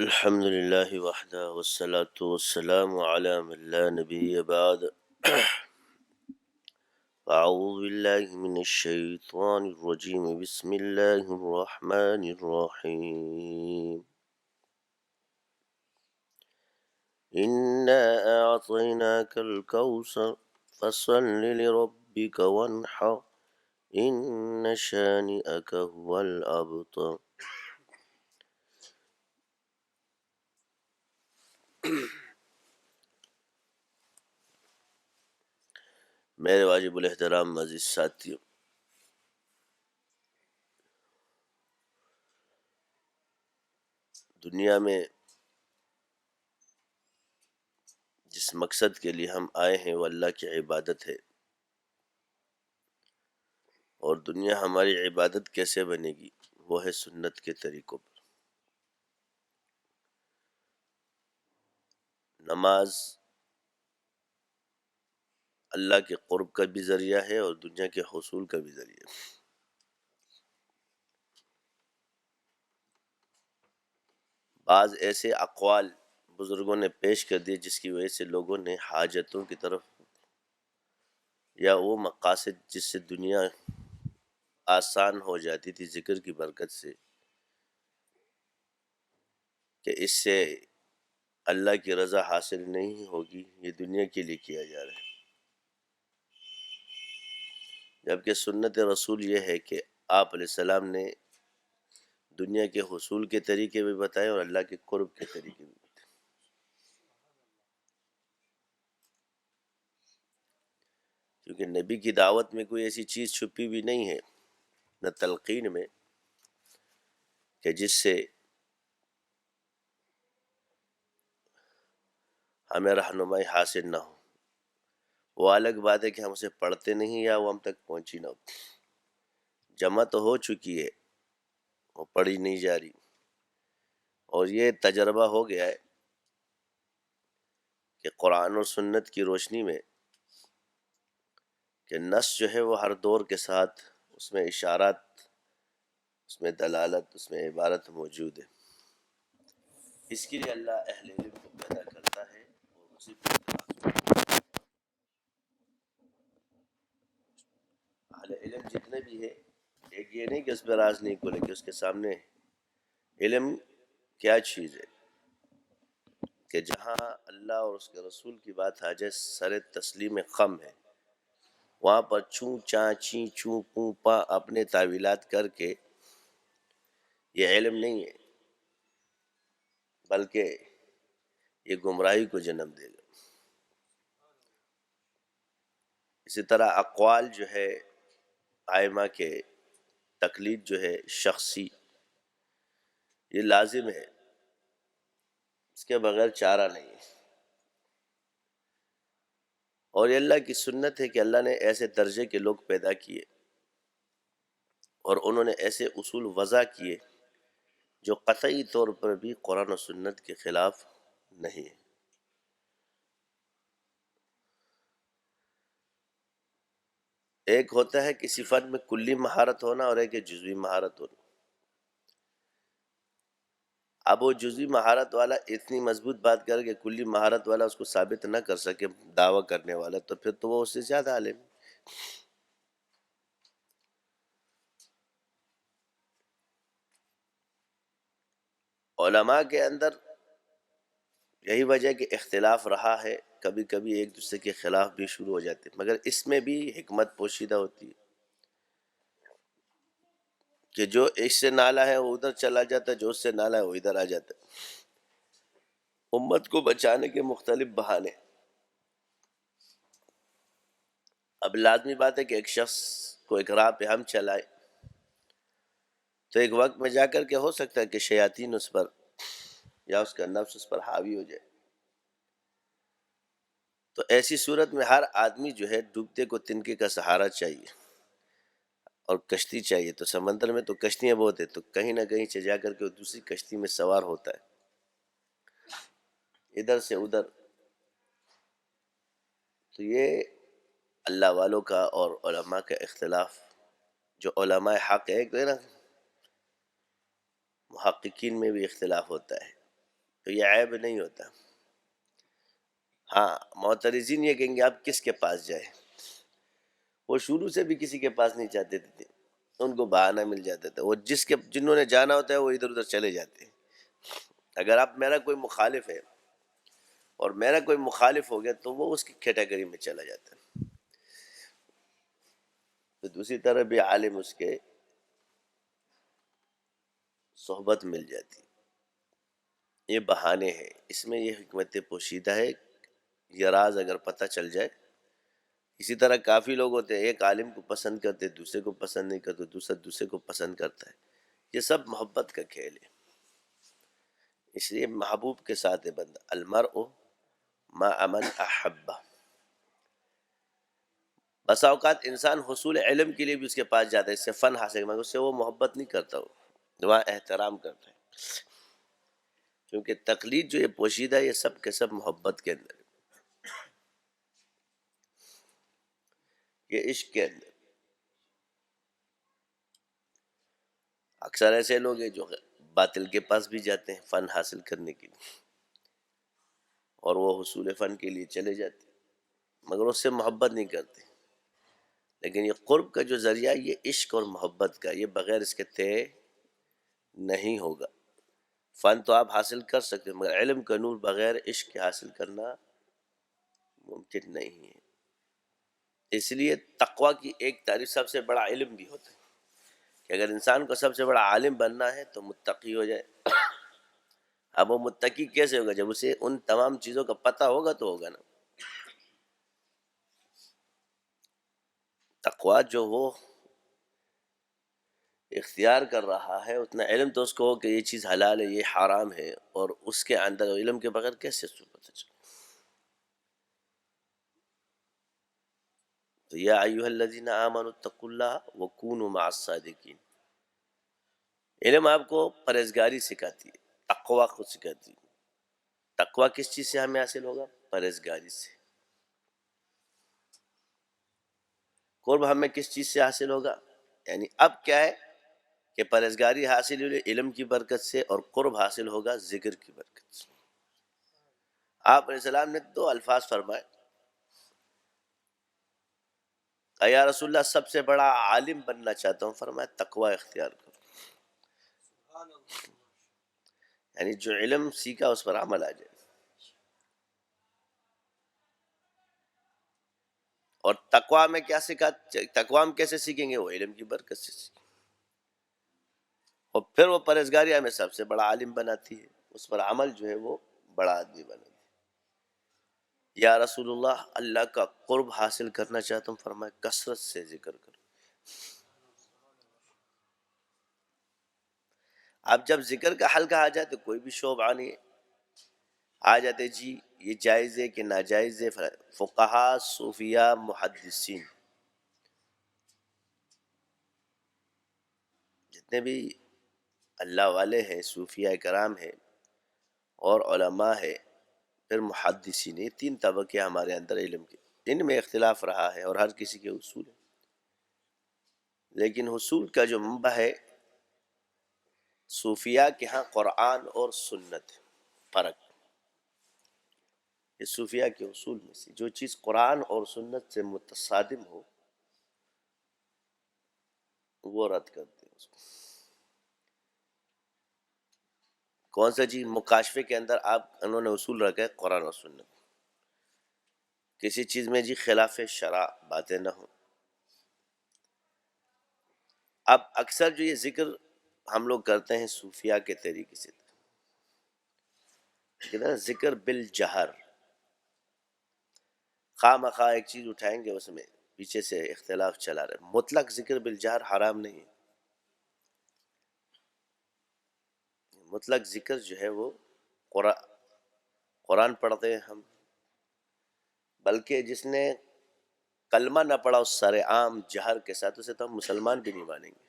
الحمد لله وحده والصلاة والسلام على من لا نبي بعد. أعوذ بالله من الشيطان الرجيم. بسم الله الرحمن الرحيم. إنا أعطيناك الكوثر فصل لربك وانحر إن شانئك هو الأبتر. میرے واجب الاحترام عزیز ساتھیوں، دنیا میں جس مقصد کے لیے ہم آئے ہیں وہ اللہ کی عبادت ہے، اور دنیا ہماری عبادت کیسے بنے گی؟ وہ ہے سنت کے طریقوں پر۔ نماز اللہ کے قرب کا بھی ذریعہ ہے اور دنیا کے حصول کا بھی ذریعہ ہے۔ بعض ایسے اقوال بزرگوں نے پیش کر دیے جس کی وجہ سے لوگوں نے حاجتوں کی طرف یا وہ مقاصد جس سے دنیا آسان ہو جاتی تھی ذکر کی برکت سے، کہ اس سے اللہ کی رضا حاصل نہیں ہوگی، یہ دنیا کے لیے کیا جا رہا ہے، جبکہ سنت رسول یہ ہے کہ آپ علیہ السلام نے دنیا کے حصول کے طریقے بھی بتائے اور اللہ کے قرب کے طریقے بھی بتائے۔ کیونکہ نبی کی دعوت میں کوئی ایسی چیز چھپی بھی نہیں ہے، نہ تلقین میں، کہ جس سے ہمیں رہنمائی حاصل نہ ہو۔ وہ الگ بات ہے کہ ہم اسے پڑھتے نہیں یا وہ ہم تک پہنچی نہ ہو۔ جمع تو ہو چکی ہے، وہ پڑھی نہیں جا رہی، اور یہ تجربہ ہو گیا ہے کہ قرآن اور سنت کی روشنی میں کہ نص جو ہے وہ ہر دور کے ساتھ اس میں اشارات، اس میں دلالت، اس میں عبارت موجود ہے۔ اس کے لیے اللہ اہل علم کو پیدا کرتا ہے اور اسی پر اہل علم جتنے بھی ہیں، ایک یہ نہیں کہ اس پہ راز نہیں کھولے، کہ اس کے سامنے علم کیا چیز ہے، کہ جہاں اللہ اور اس کے رسول کی بات آ جائے سر تسلیم خم ہے، وہاں پر چوں چاں چیں چوں پوں پا اپنے تعویلات کر کے یہ علم نہیں ہے، بلکہ یہ گمراہی کو جنم دے گا۔ اسی طرح اقوال جو ہے ائمہ کے، تقلید جو ہے شخصی، یہ لازم ہے، اس کے بغیر چارہ نہیں ہے۔ اور یہ اللہ کی سنت ہے کہ اللہ نے ایسے درجے کے لوگ پیدا کیے اور انہوں نے ایسے اصول وضع کیے جو قطعی طور پر بھی قرآن و سنت کے خلاف نہیں ہے۔ ایک ہوتا ہے کسی فن میں کلی مہارت ہونا اور ایک ہے جزوی مہارت ہونا۔ اب وہ جزوی مہارت والا اتنی مضبوط بات کر کے کلی مہارت والا اس کو ثابت نہ کر سکے دعویٰ کرنے والا، تو پھر تو وہ اس سے زیادہ عالم ہے۔ علماء کے اندر یہی وجہ کہ اختلاف رہا ہے، کبھی کبھی ایک دوسرے کے خلاف بھی شروع ہو جاتے ہیں، مگر اس میں بھی حکمت پوشیدہ ہوتی ہے کہ جو اس سے نالا ہے وہ ادھر چلا جاتا ہے، جو اس سے نالا ہے وہ ادھر آ جاتا ہے۔ امت کو بچانے کے مختلف بہانے۔ اب لازمی بات ہے کہ ایک شخص کو ایک راہ پہ ہم چلائے تو ایک وقت میں جا کر کے ہو سکتا ہے کہ شیاطین اس پر یا اس کا نفس اس پر حاوی ہو جائے، تو ایسی صورت میں ہر آدمی جو ہے ڈوبتے کو تنکے کا سہارا چاہیے اور کشتی چاہیے۔ تو سمندر میں تو کشتیاں بہت ہیں، تو کہیں نہ کہیں سے جا کر کے وہ دوسری کشتی میں سوار ہوتا ہے ادھر سے ادھر۔ تو یہ اللہ والوں کا اور علماء کا اختلاف، جو علماء حق ہے، ایک نا محققین میں بھی اختلاف ہوتا ہے، تو یہ عیب نہیں ہوتا. ہاں معترضین یہ کہیں گے آپ کس کے پاس جائے، وہ شروع سے بھی کسی کے پاس نہیں چاہتے تھے، ان کو بہانہ مل جاتا تھا، وہ جنہوں نے جانا ہوتا ہے وہ ادھر ادھر چلے جاتے ہیں. اگر آپ میرا کوئی مخالف ہے اور میرا کوئی مخالف ہو گیا تو وہ اس کی کیٹیگری میں چلا جاتا ہے، تو دوسری طرف بھی عالم اس کے صحبت مل جاتی. یہ بہانے ہیں، اس میں یہ حکمت پوشیدہ ہے. یہ راز اگر پتہ چل جائے، اسی طرح کافی لوگ ہوتے ہیں ایک عالم کو پسند کرتے دوسرے کو پسند نہیں کرتے، دوسرا دوسرے کو پسند کرتا ہے. یہ سب محبت کا کھیل ہے. اس لیے محبوب کے ساتھ ہے بندہ، المرء مع من احبہ. بسا اوقات انسان حصول علم کے لیے بھی اس کے پاس جاتا ہے، اس سے فن حاصل، مگر اس سے وہ محبت نہیں کرتا، وہاں احترام کرتا ہے. کیونکہ تقلید جو یہ پوشیدہ ہے یہ سب کے سب محبت کے اندر ہے، یہ عشق کے اندر. اکثر ایسے لوگ ہیں جو باطل کے پاس بھی جاتے ہیں فن حاصل کرنے کے لیے، اور وہ حصول فن کے لیے چلے جاتے ہیں، مگر اس سے محبت نہیں کرتے. لیکن یہ قرب کا جو ذریعہ یہ عشق اور محبت کا، یہ بغیر اس کے طے نہیں ہوگا. فن تو آپ حاصل کر سکتے مگر علم کا نور بغیر عشق کے حاصل کرنا ممکن نہیں ہے. اس لیے تقوی کی ایک تعریف سب سے بڑا علم بھی ہوتا ہے، کہ اگر انسان کو سب سے بڑا عالم بننا ہے تو متقی ہو جائے. اب وہ متقی کیسے ہوگا؟ جب اسے ان تمام چیزوں کا پتہ ہوگا تو ہوگا نا. تقوی جو وہ اختیار کر رہا ہے اتنا علم تو اس کو ہو کہ یہ چیز حلال ہے یہ حرام ہے، اور اس کے اندر علم کے بغیر کیسے اس کو پتہ چلے؟ تو یا ایھا الذین آمنوا اتقوا اللہ وکونوا مع الصادقین. علم آپ کو پرہیزگاری سکھاتی ہے، تقوی خود سکھاتی ہے. تقوی کس چیز سے ہمیں حاصل ہوگا؟ پرہیزگاری سے. قرب ہمیں کس چیز سے حاصل ہوگا؟ یعنی اب کیا ہے کہ پرہیزگاری حاصل ہوئی علم کی برکت سے، اور قرب حاصل ہوگا ذکر کی برکت سے. آپ علیہ السلام نے دو الفاظ فرمائے، یا رسول اللہ سب سے بڑا عالم بننا چاہتا ہوں، فرمایا تقوی اختیار کرو. یعنی جو علم سیکھا اس پر عمل آ جائے. اور تقوی میں کیا سیکھا؟ تقوی ہم کیسے سیکھیں گے؟ وہ علم کی برکت سے سیکھیں. اور پھر وہ پرہیزگاری ہمیں سب سے بڑا عالم بناتی ہے، اس پر عمل جو ہے وہ بڑا آدمی بناتی ہے. یا رسول اللہ اللہ کا قرب حاصل کرنا چاہتا ہوں، فرمایا کثرت سے ذکر کرو. اب جب ذکر کا حلقہ آ جائے تو کوئی بھی شعبہ نہیں آ جاتے جی یہ جائز ہے کہ ناجائز ہے. فقہا، صوفیہ، محدثین، جتنے بھی اللہ والے ہیں، صوفیہ کرام ہیں اور علماء ہے، پھر محدثین، یہ تین طبقے ہمارے اندر علم کے، ان میں اختلاف رہا ہے اور ہر کسی کے اصول ہیں. لیکن حصول کا جو منبع ہے صوفیہ کے ہاں قرآن اور سنت. فرق یہ صوفیہ کے اصول میں سے جو چیز قرآن اور سنت سے متصادم ہو وہ رد کرتے ہیں اس کو. کون سا چیز؟ مکاشفے کے اندر آپ انہوں نے اصول رکھا ہے قرآن اور سنت. کسی چیز میں جی خلاف شرع باتیں نہ ہوں. اب اکثر جو یہ ذکر ہم لوگ کرتے ہیں صوفیہ کے طریقے سے، ذکر بالجہر، خواہ مخواہ ایک چیز اٹھائیں گے اس میں پیچھے سے اختلاف چلا رہے. مطلق ذکر بالجہر حرام نہیں ہے. مطلق ذکر جو ہے وہ قرآن پڑھتے ہیں ہم، بلکہ جس نے کلمہ نہ پڑھا اس سر عام جہر کے ساتھ، اسے تو ہم مسلمان بھی نہیں مانیں گے.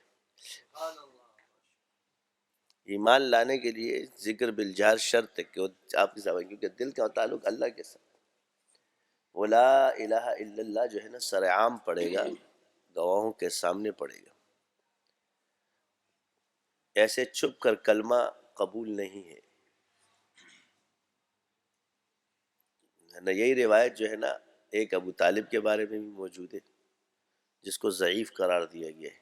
ایمان لانے کے لیے ذکر بالجہر شرط ہے کہ آپ کی زبان، کیونکہ دل کا تعلق اللہ کے ساتھ. وہ لا الہ الا اللہ جو ہے نا سر عام پڑھے گا، گواہوں کے سامنے پڑھے گا. ایسے چھپ کر کلمہ قبول نہیں ہے. نہ یہی روایت جو ہے نا ایک ابو طالب کے بارے میں بھی موجود ہے جس کو ضعیف قرار دیا گیا ہے،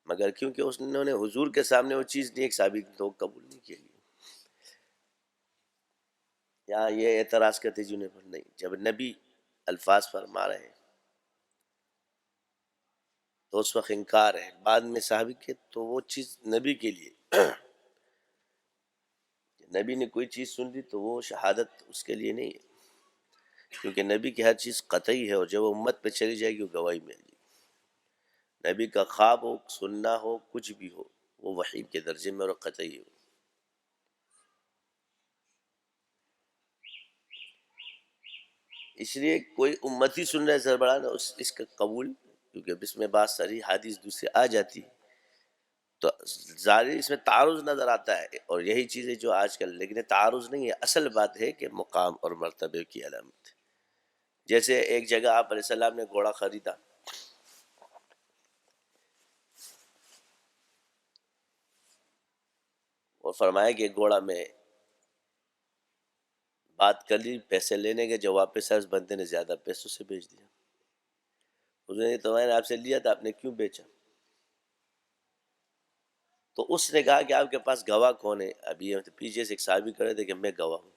مگر کیونکہ انہوں نے حضور کے سامنے وہ چیز نہیں ایک ثابت تو قبول نہیں کیا گیا. یہاں یہ اعتراض کرتے جنہیں پر نہیں، جب نبی الفاظ فرما رہے ہیں تو اس وقت انکار ہے، بعد میں صحابی کے تو وہ چیز نبی کے لیے نبی نے کوئی چیز سن لی تو وہ شہادت اس کے لیے نہیں ہے، کیونکہ نبی کی ہر چیز قطعی ہے، اور جب وہ امت پہ چلی جائے گی وہ گواہی مل جائے گی. نبی کا خواب ہو، سننا ہو، کچھ بھی ہو، وہ وحی کے درجے میں اور قطعی ہو. اس لیے کوئی امتی سن رہا ہے سربراہ اس کا قبول، کیونکہ اب اس میں بات ساری حدیث دوسری آ جاتی ہے تو ظاہر اس میں تعارض نظر آتا ہے، اور یہی چیزیں جو آج کل، لیکن یہ تعارض نہیں ہے، اصل بات ہے کہ مقام اور مرتبے کی علامت ہے. جیسے ایک جگہ آپ علیہ السلام نے گھوڑا خریدا اور فرمایا کہ گھوڑا میں بات کر لی پیسے لینے کے، جو واپس ہے اس بندے نے زیادہ پیسوں سے بیچ دیا. حضور نے تو میں نے آپ سے لیا تھا، آپ نے کیوں بیچا؟ تو اس نے کہا کہ آپ کے پاس گواہ کون ہے؟ ابھی پیچھے سے ایک صحابی کھڑے تھے کہ میں گواہ ہوں.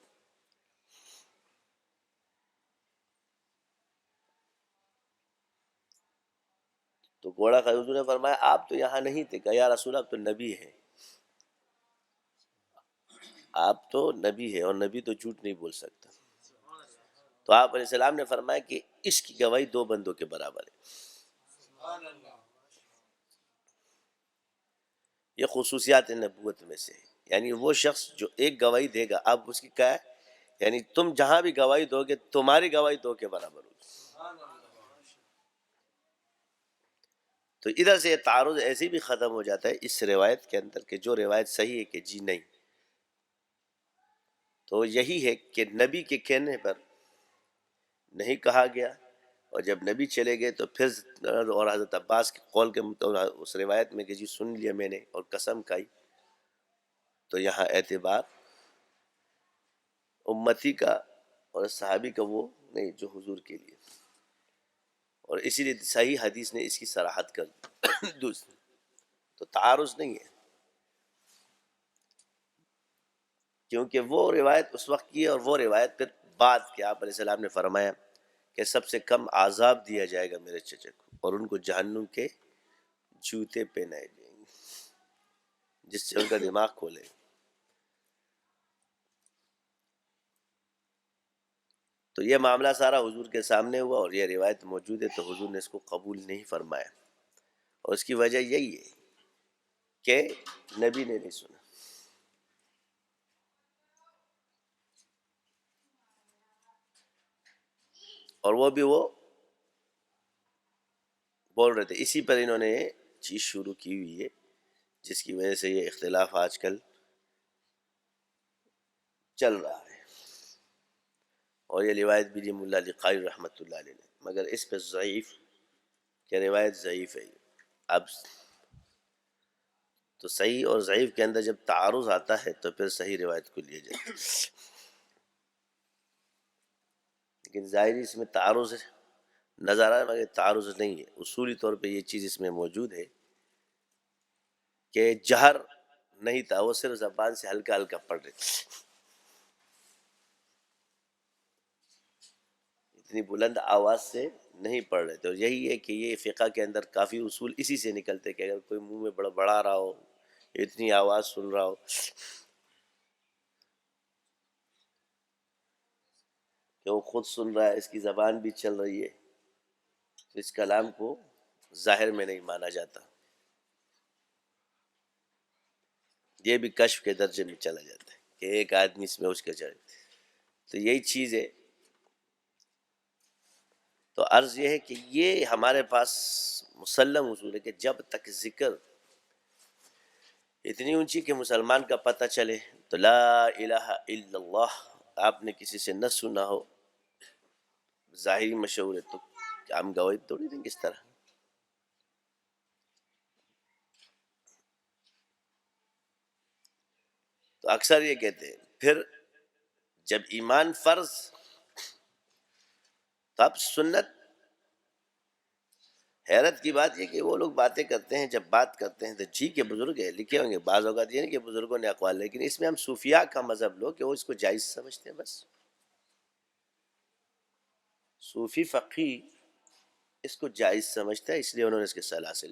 تو گھوڑا خرید، حضور نے فرمایا آپ تو یہاں نہیں تھے. کہا یا رسول اللہ، آپ تو نبی ہے، آپ تو نبی ہے اور نبی تو جھوٹ نہیں بول سکتا. تو آپ علیہ السلام نے فرمایا کہ اس کی گواہی دو بندوں کے برابر ہے. یہ خصوصیات نبوت میں سے ہے. یعنی وہ شخص جو ایک گواہی دے گا، اب اس کی کیا ہے، یعنی تم جہاں بھی گواہی دو گے تمہاری گواہی دو کے برابر ہوگی. تو ادھر سے یہ تعارض ایسے بھی ختم ہو جاتا ہے اس روایت کے اندر کہ جو روایت صحیح ہے کہ جی نہیں، تو یہی ہے کہ نبی کے کہنے پر نہیں کہا گیا، اور جب نبی چلے گئے تو پھر اور حضرت عباس کے قول کے مطابق اس روایت میں کہ جی سن لیا میں نے اور قسم کھائی، تو یہاں اعتبار امتی کا اور صحابی کا وہ نہیں جو حضور کے لیے. اور اسی لیے صحیح حدیث نے اس کی صراحت کر دوسری. تو تعارض نہیں ہے، کیونکہ وہ روایت اس وقت کی ہے اور وہ روایت پھر بعد کے آپ علیہ السلام نے فرمایا کہ سب سے کم عذاب دیا جائے گا میرے چچا کو، اور ان کو جہنم کے جوتے پہنائے جائیں گے جس سے ان کا دماغ کھولے. تو یہ معاملہ سارا حضور کے سامنے ہوا اور یہ روایت موجود ہے، تو حضور نے اس کو قبول نہیں فرمایا، اور اس کی وجہ یہی ہے کہ نبی نے نہیں سنا. اور وہ بھی وہ بول رہے تھے، اسی پر انہوں نے یہ چیز شروع کی ہوئی ہے جس کی وجہ سے یہ اختلاف آج کل چل رہا ہے. اور یہ روایت بھی ملا علی قاری رحمۃ اللہ علیہ نے، مگر اس پہ ضعیف کہ روایت ضعیف ہے. اب تو صحیح اور ضعیف کے اندر جب تعارض آتا ہے تو پھر صحیح روایت کو لیا جاتا ہے، لیکن ظاہری اس میں تعارض نظر آ رہا ہے مگر تعارض نہیں ہے. اصولی طور پہ یہ چیز اس میں موجود ہے کہ جہر نہیں تھا، وہ صرف زبان سے ہلکا ہلکا پڑھ رہے تھے، اتنی بلند آواز سے نہیں پڑھ رہے تھے. اور یہی ہے کہ یہ فقہ کے اندر کافی اصول اسی سے نکلتے کہ اگر کوئی منہ میں بڑا بڑا رہا ہو، اتنی آواز سن رہا ہو کہ وہ خود سن رہا ہے، اس کی زبان بھی چل رہی ہے، تو اس کلام کو ظاہر میں نہیں مانا جاتا. یہ بھی کشف کے درجے میں چلا جاتا ہے کہ ایک آدمی اس میں اس کے چڑھے. تو یہی چیز ہے. تو عرض یہ ہے کہ یہ ہمارے پاس مسلم اصول ہے کہ جب تک ذکر اتنی اونچی کہ مسلمان کا پتہ چلے تو لا الہ الا اللہ آپ نے کسی سے نہ سنا ہو، ظاہری مشہور ہے، تو ہم گواہی توڑی دیں گے اس طرح. تو اکثر یہ کہتے ہیں پھر جب ایمان فرض تو اب سنت، حیرت کی بات یہ کہ وہ لوگ باتیں کرتے ہیں، جب بات کرتے ہیں تو جی کے بزرگ ہیں لکھے ہوں گے، بعض اوقات یہ نہیں کہ بزرگوں نے اقوال، لیکن اس میں ہم صوفیاء کا مذہب لو کہ وہ اس کو جائز سمجھتے ہیں، بس صوفی فقی اس کو جائز سمجھتا ہے، اس لیے انہوں نے اس کے سلاسل،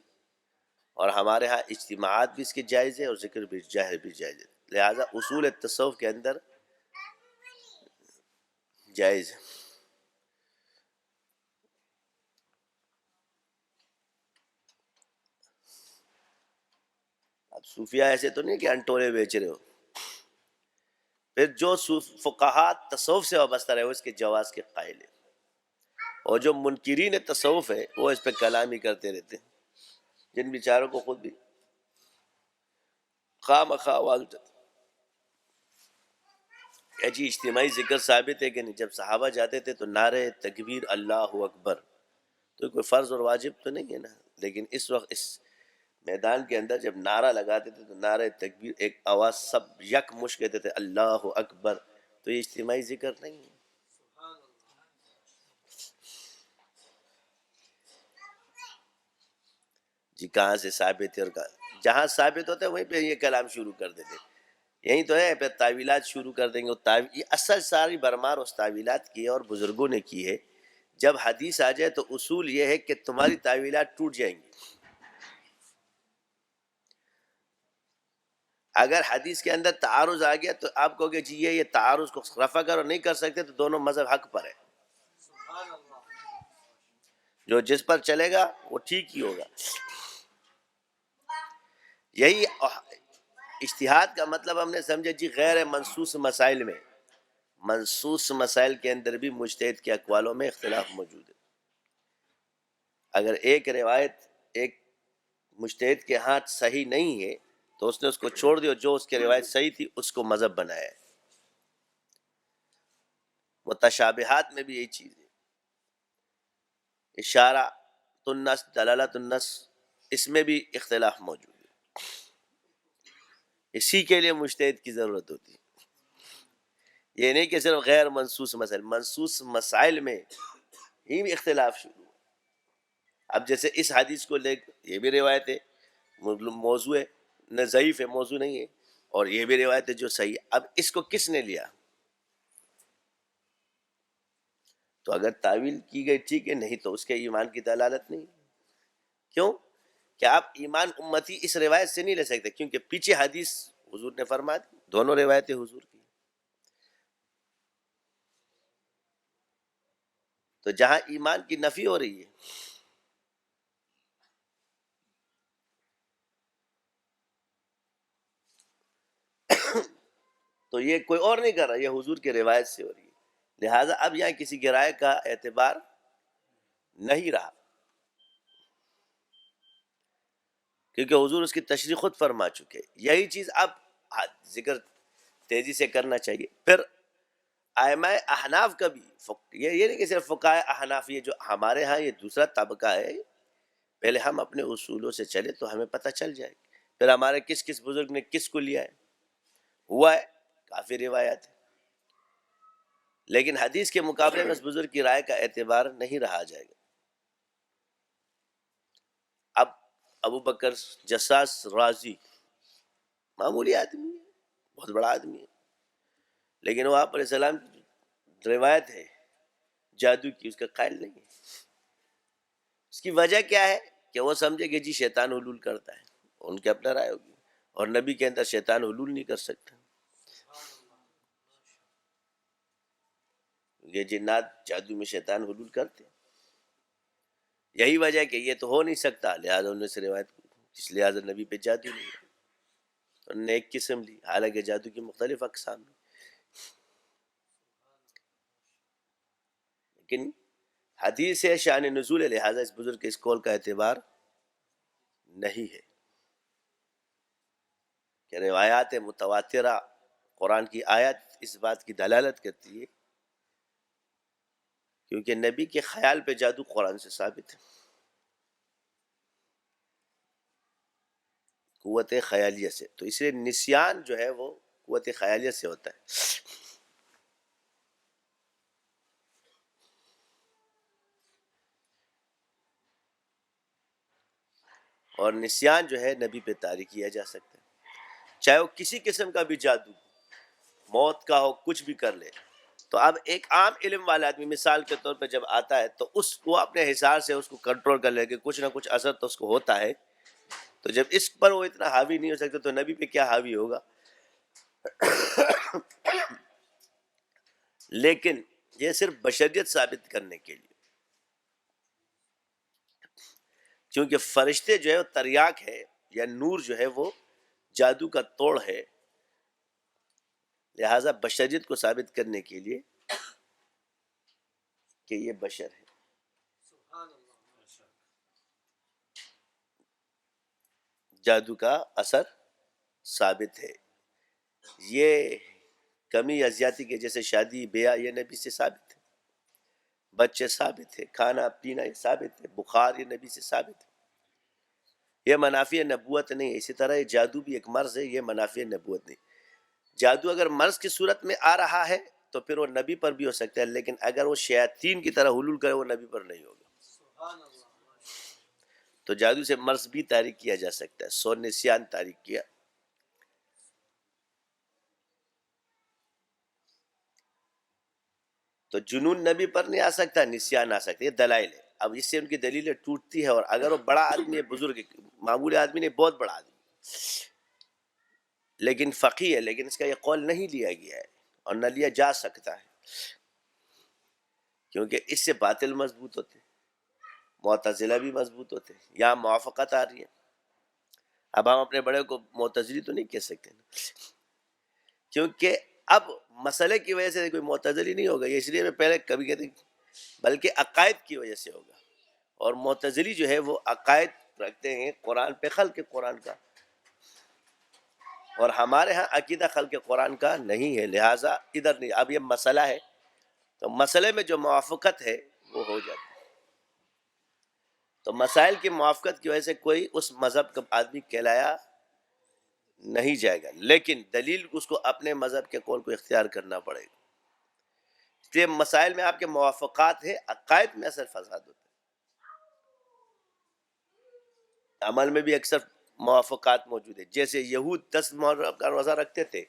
اور ہمارے ہاں اجتماعات بھی اس کے جائز ہے اور ذکر بھی جاہر بھی جائز ہے، لہذا اصول تصوف کے اندر جائز ہے۔ اب صوفیاء ایسے تو نہیں کہ انٹورے بیچ رہے ہو، پھر جو فقہا تصوف سے وابستہ رہے وہ اس کے جواز کے قائل ہیں، اور جو منکرین تصوف ہے وہ اس پہ کلام ہی کرتے رہتے ہیں، جن بیچاروں کو خود بھی خواہ مخواہ آواز اٹھاتے ہیں۔ جی اجتماعی ذکر ثابت ہے کہ نہیں، جب صحابہ جاتے تھے تو نعرہ تکبیر اللہ اکبر، تو کوئی فرض اور واجب تو نہیں ہے نا، لیکن اس وقت اس میدان کے اندر جب نعرہ لگاتے تھے تو نعرہ تکبیر ایک آواز سب یک مشت کہتے تھے اللہ اکبر، تو یہ اجتماعی ذکر نہیں ہے۔ جی کہاں سے ثابت ہے، اور کہاں جہاں ثابت ہوتا ہے وہیں پہ یہ کلام شروع کر دیتے، یہی تو ہے، پھر تعویلات شروع کر دیں گے، یہ اصل ساری برمار اس تعویلات کی ہے اور بزرگوں نے کی ہے۔ جب حدیث آ جائے تو اصول یہ ہے کہ تمہاری تعویلات ٹوٹ جائیں گی، اگر حدیث کے اندر تعارض آ گیا تو آپ کہو گے جی یہ تعارض کو رفع کرو، نہیں کر سکتے تو دونوں مذہب حق پر ہے، جو جس پر چلے گا وہ ٹھیک ہی ہوگا۔ یہی اجتہاد کا مطلب ہم نے سمجھا جی غیر منصوص مسائل میں، منصوص مسائل کے اندر بھی مجتہد کے اقوالوں میں اختلاف موجود ہے، اگر ایک روایت ایک مجتہد کے ہاتھ صحیح نہیں ہے تو اس نے اس کو چھوڑ دیا، جو اس کی روایت صحیح تھی اس کو مذہب بنایا ہے۔ متشابہات میں بھی یہی چیز ہے، اشارہ النص، دلالت النص، اس میں بھی اختلاف موجود ہے، اسی کے لیے مجتہد کی ضرورت ہوتی ہے، یہ نہیں کہ صرف غیر منصوص مسائل، منصوص مسائل میں ہی اختلاف شروع۔ اب جیسے اس حدیث کو لے، یہ بھی روایت ہے موضوع ہے، نہ ضعیف ہے، موضوع نہیں ہے، اور یہ بھی روایت ہے جو صحیح ہے، اب اس کو کس نے لیا؟ تو اگر تعویل کی گئی ٹھیک ہے، نہیں تو اس کے ایمان کی دلالت نہیں۔ کیوں کہ آپ ایمان امتی اس روایت سے نہیں لے سکتے، کیونکہ پیچھے حدیث حضور نے فرما دی، دونوں روایتیں حضور کی، تو جہاں ایمان کی نفی ہو رہی ہے، تو یہ کوئی اور نہیں کر رہا، یہ حضور کی روایت سے ہو رہی ہے، لہٰذا اب یہاں کسی کی رائے کا اعتبار نہیں رہا، کیونکہ حضور اس کی تشریح خود فرما چکے۔ یہی چیز اب ذکر تیزی سے کرنا چاہیے۔ پھر ائمہ احناف کا بھی یہ نہیں کہ صرف فقہائے احناف، یہ جو ہمارے ہاں یہ دوسرا طبقہ ہے، پہلے ہم اپنے اصولوں سے چلے تو ہمیں پتہ چل جائے گا، پھر ہمارے کس کس بزرگ نے کس کو لیا ہے، ہوا ہے کافی روایات ہے، لیکن حدیث کے مقابلے میں اس بزرگ کی رائے کا اعتبار نہیں رہا جائے گا۔ اب ابو بکر جساس رازی معمولی آدمی ہے، بہت بڑا آدمی ہے، لیکن وہ آپ علیہ السلام کی روایت ہے جادو کی، اس کا قائل نہیں ہے۔ اس کی وجہ کیا ہے کہ وہ سمجھے کہ جی شیطان حلول کرتا ہے، ان کے اپنا رائے ہوگی، اور نبی کے اندر شیطان حلول نہیں کر سکتا، یہ جنات جادو میں شیطان حلول کرتے ہیں، یہی وجہ کہ یہ تو ہو نہیں سکتا، لہٰذا انہوں نے سے روایت اس لحاظ نبی پہ جادو نہیں ہے، انہوں نے ایک قسم لی، حالانکہ جادو کی مختلف اقسام ہیں، لیکن حدیث ہے شان نزول ہے، لہٰذا اس بزرگ کے اس قول کا اعتبار نہیں ہے کہ روایات متواترہ قرآن کی آیت اس بات کی دلالت کرتی ہے، کیونکہ نبی کے خیال پہ جادو قرآن سے ثابت ہے، قوت خیالیہ سے، تو اس لیے نسیان جو ہے وہ قوت خیالیہ سے ہوتا ہے۔ اور نسیان جو ہے نبی پہ طاری کیا جا سکتا ہے، چاہے وہ کسی قسم کا بھی جادو، موت کا ہو، کچھ بھی کر لے۔ تو اب ایک عام علم والا آدمی مثال کے طور پہ جب آتا ہے تو اس کو اپنے حساب سے اس کو کنٹرول کر لے کہ کچھ نہ کچھ اثر تو اس کو ہوتا ہے، تو جب اس پر وہ اتنا حاوی نہیں ہو سکتا تو نبی پہ کیا حاوی ہوگا؟ لیکن یہ صرف بشریت ثابت کرنے کے لیے، کیونکہ فرشتے جو ہے وہ تریاک ہے یا نور جو ہے وہ جادو کا توڑ ہے، لہذا بشریت کو ثابت کرنے کے لیے کہ یہ بشر ہے، جادو کا اثر ثابت ہے۔ یہ کمی یا زیادتی کے جیسے شادی بیاہ یہ نبی سے ثابت ہے، بچے ثابت ہے، کھانا پینا یہ ثابت ہے، بخار یہ نبی سے ثابت ہے، یہ منافی نبوت نہیں ہے۔ اسی طرح یہ جادو بھی ایک مرض ہے، یہ منافی نبوت نہیں۔ جادو اگر مرض کی صورت میں آ رہا ہے تو پھر وہ نبی پر بھی ہو سکتا ہے، لیکن اگر وہ شیاطین کی طرح حلول کرے وہ نبی پر نہیں ہوگا۔ تو جادو سے مرض بھی تاریک کیا جا سکتا ہے، سو نسیان تاریک کیا۔ تو جنون نبی پر نہیں آ سکتا، نسیان آ سکتا ہے، یہ دلائل ہے۔ اب اس سے ان کی دلیلیں ٹوٹتی ہے، اور اگر وہ بڑا آدمی ہے، بزرگ ہے، معمولی آدمی نہیں، بہت بڑا آدمی لیکن فقیہ ہے، لیکن اس کا یہ قول نہیں لیا گیا ہے اور نہ لیا جا سکتا ہے، کیونکہ اس سے باطل مضبوط ہوتے، معتزلہ بھی مضبوط ہوتے، یہاں موافقت آ رہی ہے۔ اب ہم اپنے بڑے کو معتزلی تو نہیں کہہ سکتے، کیونکہ اب مسئلے کی وجہ سے کوئی معتزلی نہیں ہوگا، یہ اس لیے میں پہلے کبھی کہتے بلکہ عقائد کی وجہ سے ہوگا، اور معتزلی جو ہے وہ عقائد رکھتے ہیں قرآن پہ، خلق قرآن کا، اور ہمارے ہاں عقیدہ خلق قرآن کا نہیں ہے، لہٰذا ادھر نہیں۔ اب یہ مسئلہ ہے تو مسئلے میں جو موافقت ہے وہ ہو جاتی ہے، تو مسائل کی موافقت کی وجہ سے کوئی اس مذہب کا آدمی کہلایا نہیں جائے گا، لیکن دلیل اس کو اپنے مذہب کے قول کو اختیار کرنا پڑے گا۔ اس لیے مسائل میں آپ کے موافقات ہے، عقائد میں اثر فساد ہوتا ہے، عمل میں بھی اکثر موافقات موجود ہے، جیسے یہود 10 محرم کا روزہ رکھتے تھے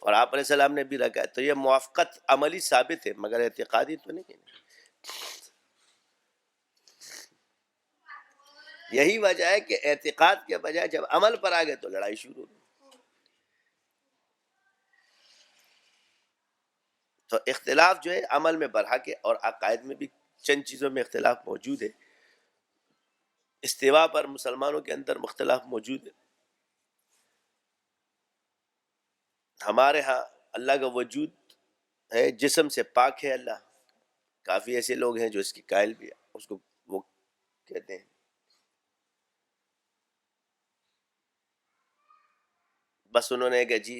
اور آپ علیہ السلام نے بھی رکھا ہے، تو یہ موافقت عملی ثابت ہے مگر اعتقادی تو نہیں ہے۔ یہی وجہ ہے کہ اعتقاد کے بجائے جب عمل پر آ گئے تو لڑائی شروع ہوئی۔ تو اختلاف جو ہے عمل میں برحق ہے، اور عقائد میں بھی چند چیزوں میں اختلاف موجود ہے۔ استوا پر مسلمانوں کے اندر مختلف موجود ہے۔ ہمارے ہاں اللہ کا وجود ہے، جسم سے پاک ہے اللہ، کافی ایسے لوگ ہیں جو اس کی قائل بھی ہے، اس کو وہ کہتے ہیں بس انہوں نے کہ جی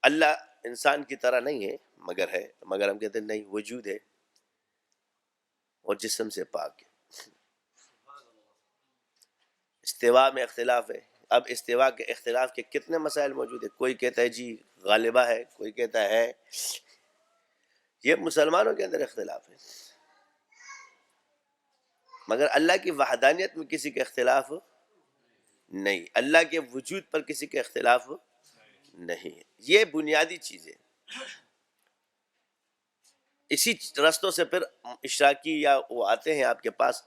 اللہ انسان کی طرح نہیں ہے مگر ہے، مگر ہم کہتے ہیں نہیں، وجود ہے اور جسم سے پاک ہے۔ استوا میں اختلاف ہے۔ اب استوا کے اختلاف کے کتنے مسائل موجود ہیں، کوئی کہتا ہے جی غالبہ ہے، کوئی کہتا ہے، یہ مسلمانوں کے اندر اختلاف ہے، مگر اللہ کی وحدانیت میں کسی کا اختلاف نہیں، اللہ کے وجود پر کسی کا اختلاف نہیں ہے۔ یہ بنیادی چیز ہے۔ اسی رستوں سے پھر اشراکی یا وہ آتے ہیں آپ کے پاس،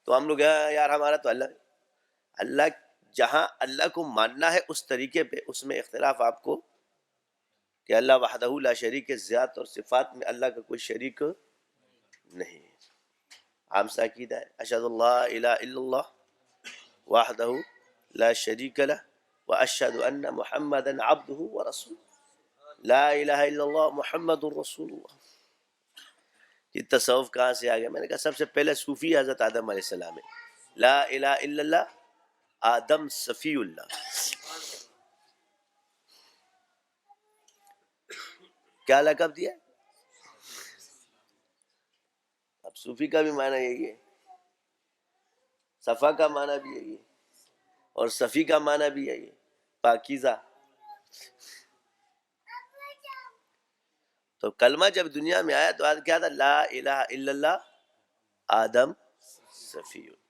تو ہم لوگ یار ہمارا تو اللہ جہاں اللہ کو ماننا ہے اس طریقے پہ، اس میں اختلاف آپ کو کہ اللہ وحدہ لا شریک ہے، ذات اور صفات میں اللہ کا کوئی شریک نہیں ہے۔ عام سا عقیدہ ہے، اشہد اللہ الہ الا اللہ وحدہ لا شریک لہ واشہد ان محمدا عبدہ ورسولہ، لا الہ الا اللہ محمد رسول اللہ۔ یہ تصوف کہاں سے آ گیا؟ میں نے کہا سب سے پہلے صوفی حضرت آدم علیہ السلام ہے، لا الہ الا اللہ آدم صفی اللہ۔ کیا لقب دیا؟ اب صوفی کا بھی معنی یہی ہے، صفا کا معنی بھی یہی ہے، اور صفی کا معنی بھی یہی ہے، پاکیزہ۔ تو کلمہ جب دنیا میں آیا تو آج کیا تھا؟ لا الہ الا اللہ آدم صفی اللہ۔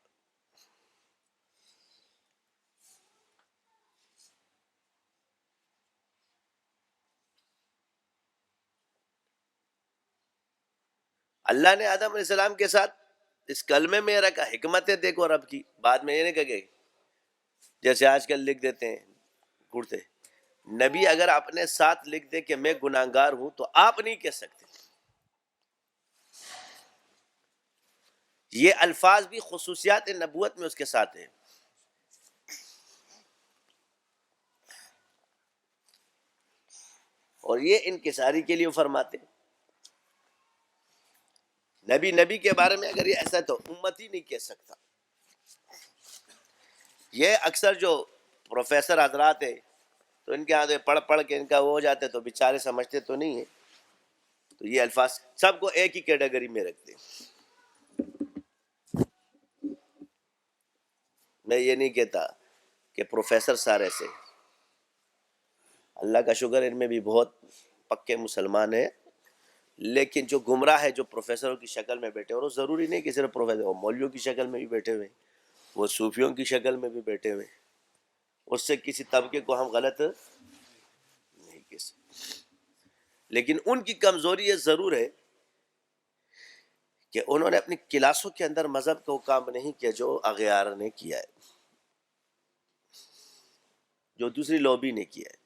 اللہ نے آدم علیہ السلام کے ساتھ اس کلمے میں رکھا، حکمت ہے دیکھو رب کی، بعد میں یہ نہیں کہے جیسے آج کل لکھ دیتے ہیں گھڑتے. نبی اگر اپنے ساتھ لکھ دے کہ میں گناہگار ہوں تو آپ نہیں کہہ سکتے. یہ الفاظ بھی خصوصیات نبوت میں اس کے ساتھ ہیں. اور یہ انکساری کے لیے فرماتے ہیں. نبی کے بارے میں اگر یہ ایسا تو امت ہی نہیں کہہ سکتا. یہ اکثر جو پروفیسر حضرات ہیں تو ان کے ہاتھ پڑھ کے ان کا وہ ہو جاتے تو بیچارے سمجھتے تو نہیں ہیں، تو یہ الفاظ سب کو ایک ہی کیٹیگری میں رکھتے. میں یہ نہیں کہتا کہ پروفیسر سارے سے، اللہ کا شکر ان میں بھی بہت پکے مسلمان ہیں، لیکن جو گمراہ ہے جو پروفیسروں کی شکل میں بیٹھے، اور وہ ضروری نہیں کہ صرف پروفیسر، وہ مولویوں کی شکل میں بھی بیٹھے ہوئے، وہ صوفیوں کی شکل میں بھی بیٹھے ہوئے، اس سے کسی طبقے کو ہم غلط نہیں کہہ سکتے. لیکن ان کی کمزوری یہ ضرور ہے کہ انہوں نے اپنی کلاسوں کے اندر مذہب کو کام نہیں کیا جو اغیار نے کیا ہے، جو دوسری لوبی نے کیا ہے.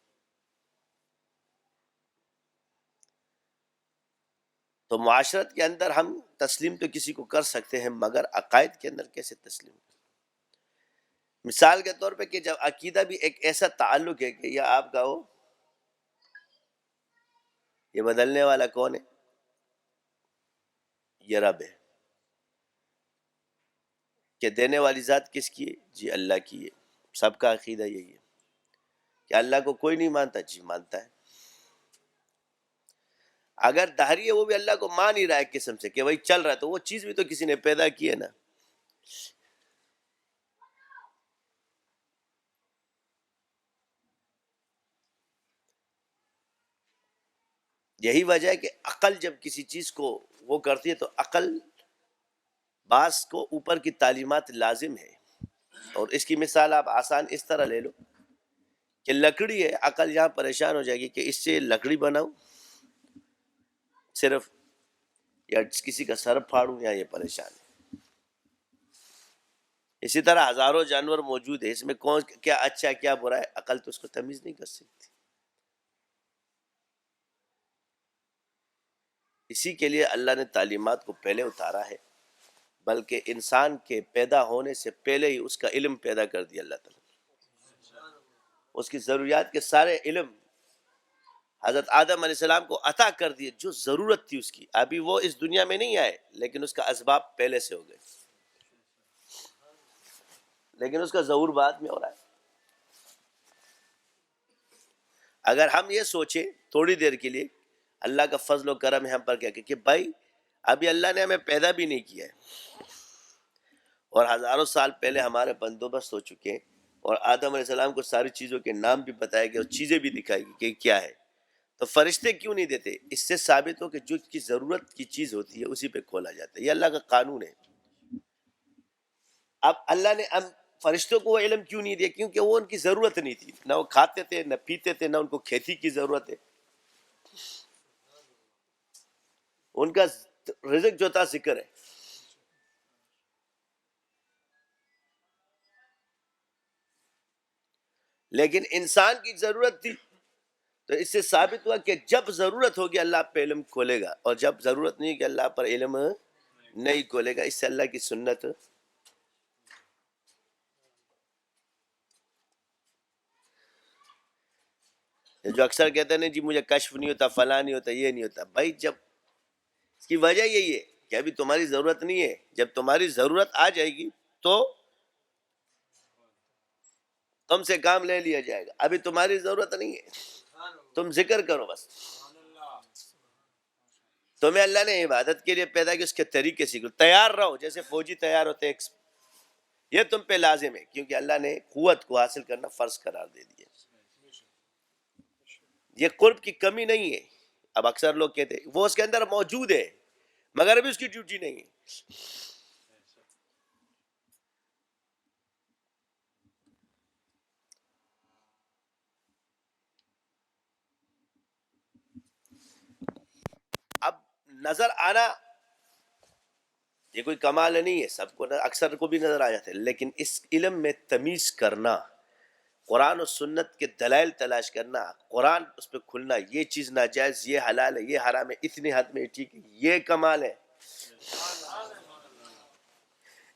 تو معاشرت کے اندر ہم تسلیم تو کسی کو کر سکتے ہیں، مگر عقائد کے اندر کیسے تسلیم؟ مثال کے طور پہ کہ جب عقیدہ بھی ایک ایسا تعلق ہے کہ یہ آپ کا ہو، یہ بدلنے والا کون ہے؟ یہ رب ہے. کہ دینے والی ذات کس کی ہے؟ جی اللہ کی ہے. سب کا عقیدہ یہی ہے کہ اللہ کو کوئی نہیں مانتا، جی مانتا ہے. اگر دہری ہے وہ بھی اللہ کو مان ہی رہا ہے ایک قسم سے کہ وہی چل رہا ہے، تو وہ چیز بھی تو کسی نے پیدا کی ہے نا. یہی وجہ ہے کہ عقل جب کسی چیز کو وہ کرتی ہے تو عقل بعض کو اوپر کی تعلیمات لازم ہے. اور اس کی مثال آپ آسان اس طرح لے لو کہ لکڑی ہے، عقل یہاں پریشان ہو جائے گی کہ اس سے لکڑی بناؤں صرف، یا کسی کا سر پھاڑوں، یا یہ پریشان ہے. اسی طرح ہزاروں جانور موجود ہے، اس میں کون کیا اچھا کیا برا ہے، عقل تو اس کو تمیز نہیں کر سکتی. اسی کے لیے اللہ نے تعلیمات کو پہلے اتارا ہے، بلکہ انسان کے پیدا ہونے سے پہلے ہی اس کا علم پیدا کر دیا اللہ تعالیٰ. اس کی ضروریات کے سارے علم حضرت آدم علیہ السلام کو عطا کر دیے، جو ضرورت تھی اس کی. ابھی وہ اس دنیا میں نہیں آئے، لیکن اس کا اسباب پہلے سے ہو گئے، لیکن اس کا ظہور بعد میں ہو رہا ہے. اگر ہم یہ سوچیں تھوڑی دیر کے لیے اللہ کا فضل و کرم ہے ہم پر کیا کہ بھائی ابھی اللہ نے ہمیں پیدا بھی نہیں کیا ہے، اور ہزاروں سال پہلے ہمارے بندوبست ہو چکے ہیں، اور آدم علیہ السلام کو ساری چیزوں کے نام بھی بتائے گئے اور چیزیں بھی دکھائی گئی کہ کیا ہے. تو فرشتے کیوں نہیں دیتے؟ اس سے ثابت ہو کہ جو کی ضرورت کی چیز ہوتی ہے اسی پہ کھولا جاتا ہے. یہ اللہ کا قانون ہے. اب اللہ نے فرشتوں کو وہ علم کیوں نہیں دیا؟ کیونکہ وہ ان کی ضرورت نہیں تھی، نہ وہ کھاتے تھے نہ پیتے تھے، نہ ان کو کھیتی کی ضرورت ہے. ان کا رزق جو تھا ذکر ہے. لیکن انسان کی ضرورت تھی، تو اس سے ثابت ہوا کہ جب ضرورت ہوگی اللہ پہ علم کھولے گا، اور جب ضرورت نہیں کہ اللہ پر علم نہیں کھولے گا. اس سے اللہ کی سنت. جو اکثر کہتے ہیں جی مجھے کشف نہیں ہوتا، فلاں نہیں ہوتا، یہ نہیں ہوتا. بھائی جب اس کی وجہ یہی ہے کہ ابھی تمہاری ضرورت نہیں ہے، جب تمہاری ضرورت آ جائے گی تو تم سے کام لے لیا جائے گا. ابھی تمہاری ضرورت نہیں ہے، تم ذکر کرو بس. تمہیں اللہ نے عبادت کے لیے پیدا کیا، اس کے طریقے سیکھو، تیار رہو جیسے فوجی تیار ہوتے. یہ تم پہ لازم ہے کیونکہ اللہ نے قوت کو حاصل کرنا فرض قرار دے دیا. یہ قرب کی کمی نہیں ہے. اب اکثر لوگ کہتے ہیں وہ اس کے اندر موجود ہے مگر ابھی اس کی ڈیوٹی نہیں ہے. اب نظر آنا یہ کوئی کمال نہیں ہے، سب کو اکثر کو بھی نظر آ جاتے ہیں، لیکن اس علم میں تمیز کرنا، قرآن و سنت کے دلائل تلاش کرنا، قرآن اس پہ کھلنا، یہ چیز ناجائز، یہ حلال ہے، یہ حرام ہے، اتنی حد میں ٹھیک ہے، یہ کمال ہے.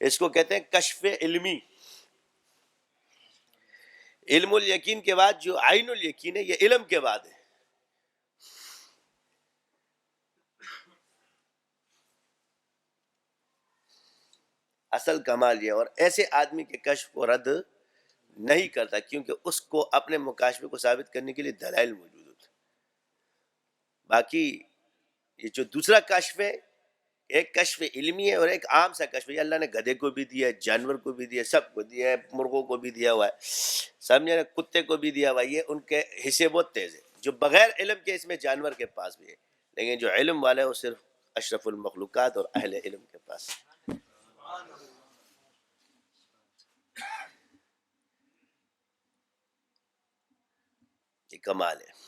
اس کو کہتے ہیں کشف علمی. علم الیقین کے بعد جو عین الیقین ہے، یہ علم کے بعد ہے. اصل کمال یہ، اور ایسے آدمی کے کشف کو رد نہیں کرتا، کیونکہ اس کو اپنے مکاشفے کو ثابت کرنے کے لیے دلائل موجود ہوتے. باقی یہ جو دوسرا کشف ہے، ایک کشف علمی ہے اور ایک عام سا کشف ہے. یہ اللہ نے گدھے کو بھی دیا ہے، جانور کو بھی دیا ہے، سب کو دیا ہے، مرغوں کو بھی دیا ہوا ہے، سمجھے نا، کتے کو بھی دیا ہوا ہے. یہ ان کے حصے بہت تیز ہے. جو بغیر علم کے اس میں جانور کے پاس بھی ہے، لیکن جو علم والا ہے وہ صرف اشرف المخلوقات اور اہل علم کے پاس. یہ کمال ہے.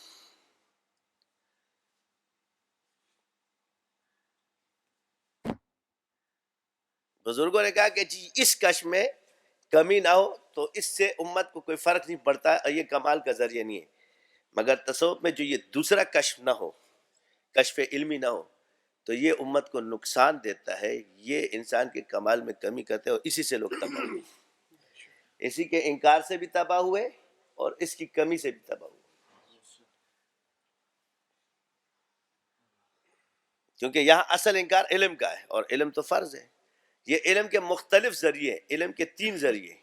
بزرگوں نے کہا کہ جی اس کشف میں کمی نہ ہو تو اس سے امت کو کوئی فرق نہیں پڑتا، یہ کمال کا ذریعہ نہیں ہے. مگر تصوف میں جو یہ دوسرا کشف نہ ہو، کشف علمی نہ ہو، تو یہ امت کو نقصان دیتا ہے، یہ انسان کے کمال میں کمی کرتے ہیں، اور اسی سے لوگ تباہ ہوئے، اسی کے انکار سے بھی تباہ ہوئے اور اس کی کمی سے بھی تباہ ہوئے. کیونکہ یہاں اصل انکار علم کا ہے، اور علم تو فرض ہے. یہ علم کے مختلف ذریعے، علم کے 3 ذریعے،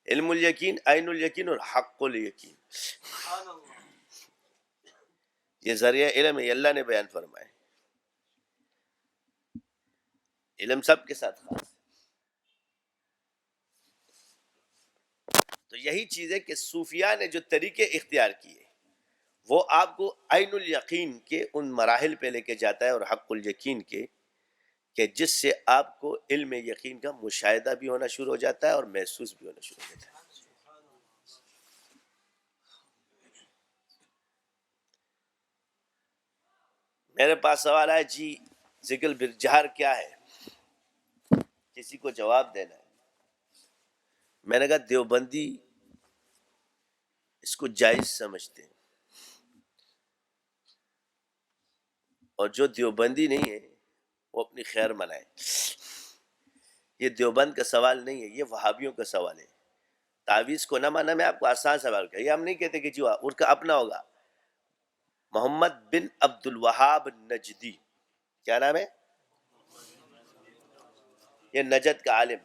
علم الیقین، عین الیقین اور حق الیقین. یہ ذریعہ علم ہے، یہ اللہ نے بیان فرمائے. علم سب کے ساتھ خاص. تو یہی چیز ہے کہ صوفیاء نے جو طریقے اختیار کیے، وہ آپ کو عین الیقین کے ان مراحل پہ لے کے جاتا ہے، اور حق الیقین کے، کہ جس سے آپ کو علم یقین کا مشاہدہ بھی ہونا شروع ہو جاتا ہے اور محسوس بھی ہونا شروع ہو جاتا ہے. میرے پاس سوال ہے جی ذکر بالجہر کیا ہے، کسی کو جواب دینا ہے. میں نے کہا دیوبندی اس کو جائز سمجھتے ہیں، اور جو دیوبندی نہیں ہے وہ اپنی خیر منائے. یہ دیوبند کا سوال نہیں ہے، یہ وہابیوں کا سوال ہے. تعویذ کو نہ مانا، میں آپ کو آسان سوال کیا، یہ ہم نہیں کہتے کہ جو اس کا اپنا ہوگا. محمد بن عبد الوہاب نجدی، کیا نام ہے؟ یہ نجد کا عالم.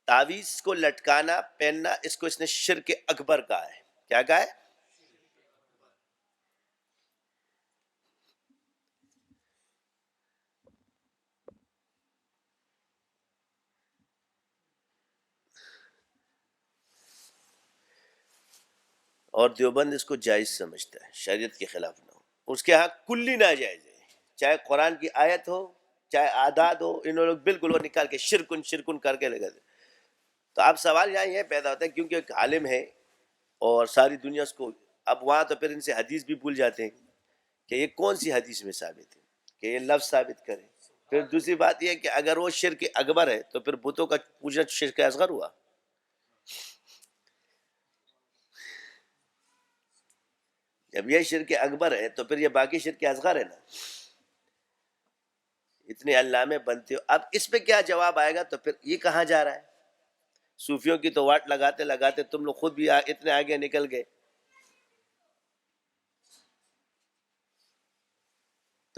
تعویذ کو لٹکانا، پہننا، اس کو اس نے شرک اکبر کہا ہے. کیا کہا ہے؟ اور دیوبند اس کو جائز سمجھتا ہے، شریعت کے خلاف نہ ہو. اس کے ہاں کلی ناجائز ہے، چاہے قرآن کی آیت ہو، چاہے عادات ہو، انہوں لوگ بالکل وہ نکال کے شرکن شرکن کر کے لگا دے. تو اب سوال یہاں یہ پیدا ہوتا ہے، کیونکہ ایک عالم ہے اور ساری دنیا اس کو، اب وہاں تو پھر ان سے حدیث بھی بھول جاتے ہیں کہ یہ کون سی حدیث میں ثابت ہے کہ یہ لفظ ثابت کرے. پھر دوسری بات یہ ہے کہ اگر وہ شرک اکبر ہے تو پھر بتوں کا پوجنا شرک اصغر ہوا. جب یہ شرک اکبر ہے تو پھر یہ باقی شرک اصغر ہے نا. اتنے علامے بنتے ہو، اب اس پہ کیا جواب آئے گا؟ تو پھر یہ کہاں جا رہا ہے؟ صوفیوں کی تو واٹ لگاتے لگاتے تم لوگ خود بھی اتنے آگے نکل گئے.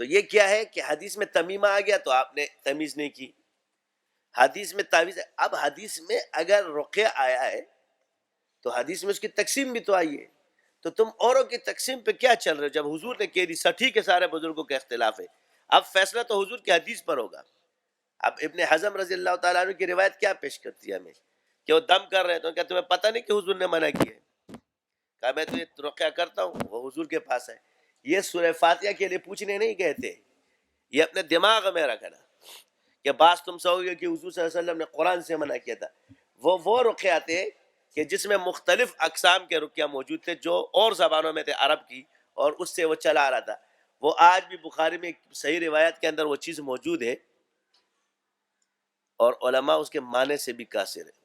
تو یہ کیا ہے کہ حدیث میں تمیمہ آ گیا تو آپ نے تمیز نہیں کی. حدیث میں تعویذ، اب حدیث میں اگر رقیہ آیا ہے تو حدیث میں اس کی تقسیم بھی تو آئی ہے. تو تم اوروں کی تقسیم پہ کیا چل رہے ہو؟ جب حضور نے کہہ دی سٹھیک ہے، سارے بزرگوں کا اختلاف ہے، اب فیصلہ تو حضور کی حدیث پر ہوگا. اب ابن حزم رضی اللہ تعالیٰ عنہ کی روایت کیا پیش کرتی ہے ہمیں کہ وہ دم کر رہے ہیں، تو کیا تمہیں پتہ نہیں کہ حضور نے منع کیا ہے؟ کہا میں تو یہ رقیہ کرتا ہوں، وہ حضور کے پاس ہے. یہ سورہ فاتحہ کے لیے پوچھنے نہیں کہتے، یہ اپنے دماغ میں رکھنا کہ بعض تم سو گے کہ حضور صلی اللہ علیہ وسلم نے قرآن سے منع کیا تھا. وہ رقیہ تھے کہ جس میں مختلف اقسام کے رقیہ موجود تھے، جو اور زبانوں میں تھے عرب کی، اور اس سے وہ چلا آ رہا تھا. وہ آج بھی بخاری میں ایک صحیح روایت کے اندر وہ چیز موجود ہے اور علماء اس کے معنی سے بھی قاصر ہیں.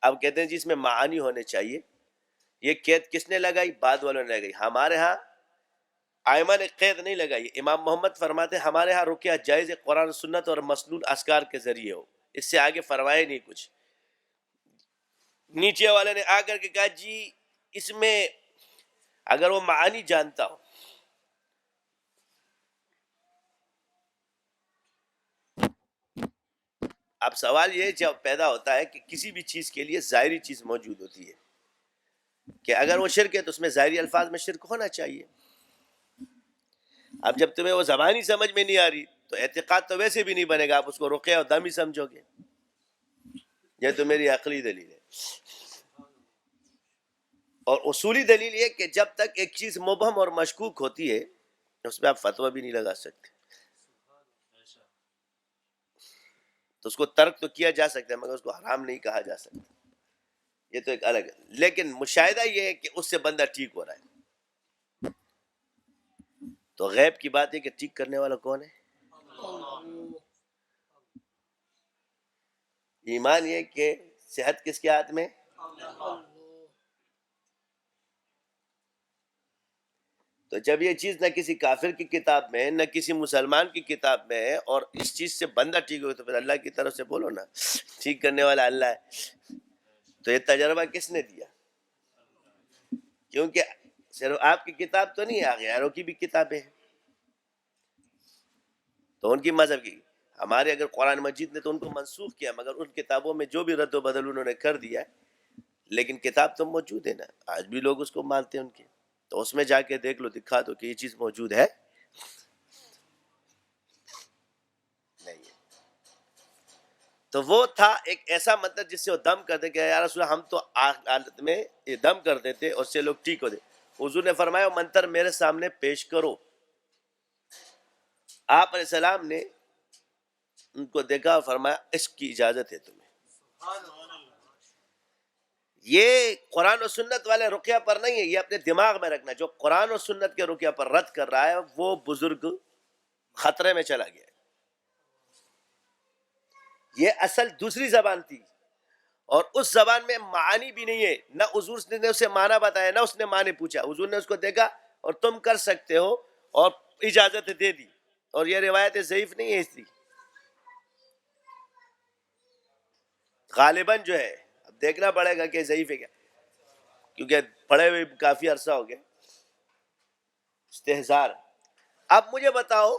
اب کہتے ہیں جی اس میں معانی ہونے چاہیے. یہ قید کس نے لگائی؟ بعد والوں نے لگائی. ہمارے ہاں ائمہ نے قید نہیں لگائی. امام محمد فرماتے ہیں ہمارے ہاں رقیہ جائز ہے قرآن سنت اور مسنون اذکار کے ذریعے ہو، اس سے آگے فرمائے نہیں کچھ. نیچے والے نے آ کر کے کہا جی اس میں اگر وہ معانی جانتا ہو. اب سوال یہ جب پیدا ہوتا ہے کہ کسی بھی چیز کے لیے ظاہری چیز موجود ہوتی ہے کہ اگر وہ شرک ہے تو اس میں ظاہری الفاظ میں شرک ہونا چاہیے. اب جب تمہیں وہ زبانی سمجھ میں نہیں آ رہی تو اعتقاد تو ویسے بھی نہیں بنے گا، آپ اس کو رقیہ اور دم ہی سمجھو گے. یہ تو میری عقلی دلیل ہے. اور اصولی دلیل یہ کہ جب تک ایک چیز مبہم اور مشکوک ہوتی ہے اس پہ آپ فتویٰ بھی نہیں لگا سکتے. تو اس کو ترک تو کیا جا سکتا ہے مگر اس کو حرام نہیں کہا جا سکتا. یہ تو ایک الگ ہے. لیکن مشاہدہ یہ ہے کہ اس سے بندہ ٹھیک ہو رہا ہے. تو غیب کی بات ہے کہ ٹھیک کرنے والا کون ہے؟ ایمان یہ کہ صحت کس کے ہاتھ میں؟ تو جب یہ چیز نہ کسی کافر کی کتاب میں نہ کسی مسلمان کی کتاب میں ہے اور اس چیز سے بندہ ٹھیک ہو تو پھر اللہ کی طرف سے بولو نا ٹھیک کرنے والا اللہ ہے. تو یہ تجربہ کس نے دیا؟ کیونکہ صرف آپ کی کتاب تو نہیں ہے، غیروں کی بھی کتابیں ہیں. تو ان کی مذہب کی ہمارے اگر قرآن مجید نے تو ان کو منسوخ کیا مگر ان کتابوں میں جو بھی رد و بدل انہوں نے کر دیا لیکن کتاب تو موجود ہے نا. آج بھی لوگ اس کو مانتے ہیں ان کے. تو اس میں جا کے دیکھ لو، دکھا دو کہ یہ چیز موجود ہے نہیں ہے. تو وہ تھا ایک ایسا منتر جس سے وہ دم کر دے کہ یا رسول ہم تو حالت میں یہ دم کر دیتے اور اس سے لوگ ٹھیک ہو دے. حضور نے فرمایا وہ منتر میرے سامنے پیش کرو. آپ علیہ السلام نے ان کو دیکھا اور فرمایا اس کی اجازت ہے تمہیں. یہ قرآن و سنت والے رقیہ پر نہیں ہے، یہ اپنے دماغ میں رکھنا. جو قرآن و سنت کے رقیہ پر رد کر رہا ہے وہ بزرگ خطرے میں چلا گیا. یہ اصل دوسری زبان تھی اور اس زبان میں معانی بھی نہیں ہے. نہ حضور نے اسے معنی بتایا نہ اس نے معنی پوچھا. حضور نے اس کو دیکھا اور تم کر سکتے ہو اور اجازت دے دی. اور یہ روایت ضعیف نہیں ہے، اس لیے غالباً جو ہے اب دیکھنا پڑے گا کہ ضعیف ہے کیا، کیونکہ پڑھے ہوئے کافی عرصہ ہو گیا. استحزار. اب مجھے بتاؤ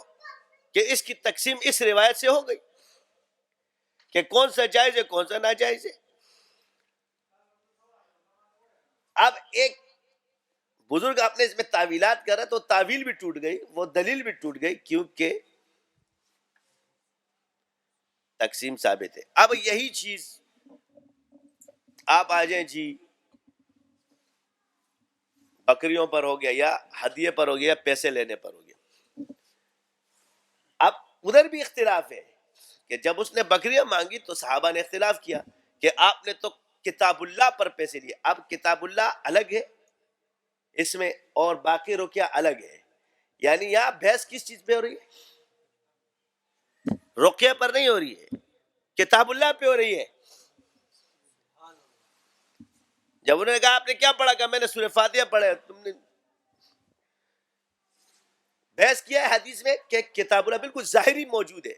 کہ اس کی تقسیم اس روایت سے ہو گئی کہ کون سا جائز ہے کون سا ناجائز ہے. اب ایک بزرگ آپ نے اس میں تعویلات کرا تو تعویل بھی ٹوٹ گئی، وہ دلیل بھی ٹوٹ گئی کیونکہ تقسیم ثابت ہے. اب یہی چیز آپ آ جائیں جی بکریوں پر ہو گیا یا ہدیے پر ہو گیا یا پیسے لینے پر ہو گیا. اب ادھر بھی اختلاف ہے کہ جب اس نے بکریاں مانگی تو صحابہ نے اختلاف کیا کہ آپ نے تو کتاب اللہ پر پیسے لیے. اب کتاب اللہ الگ ہے اس میں اور باقی رقیہ الگ ہے. یعنی یہاں بحث کس چیز پہ ہو رہی ہے؟ رقیہ پر نہیں ہو رہی ہے، کتاب اللہ پہ ہو رہی ہے. جب انہوں نے کہا آپ نے کیا پڑھا، کہ میں نے سورہ فاتحہ پڑھا. تم نے بحث کیا ہے حدیث میں کہ کتاب اللہ بالکل ظاہری موجود ہے،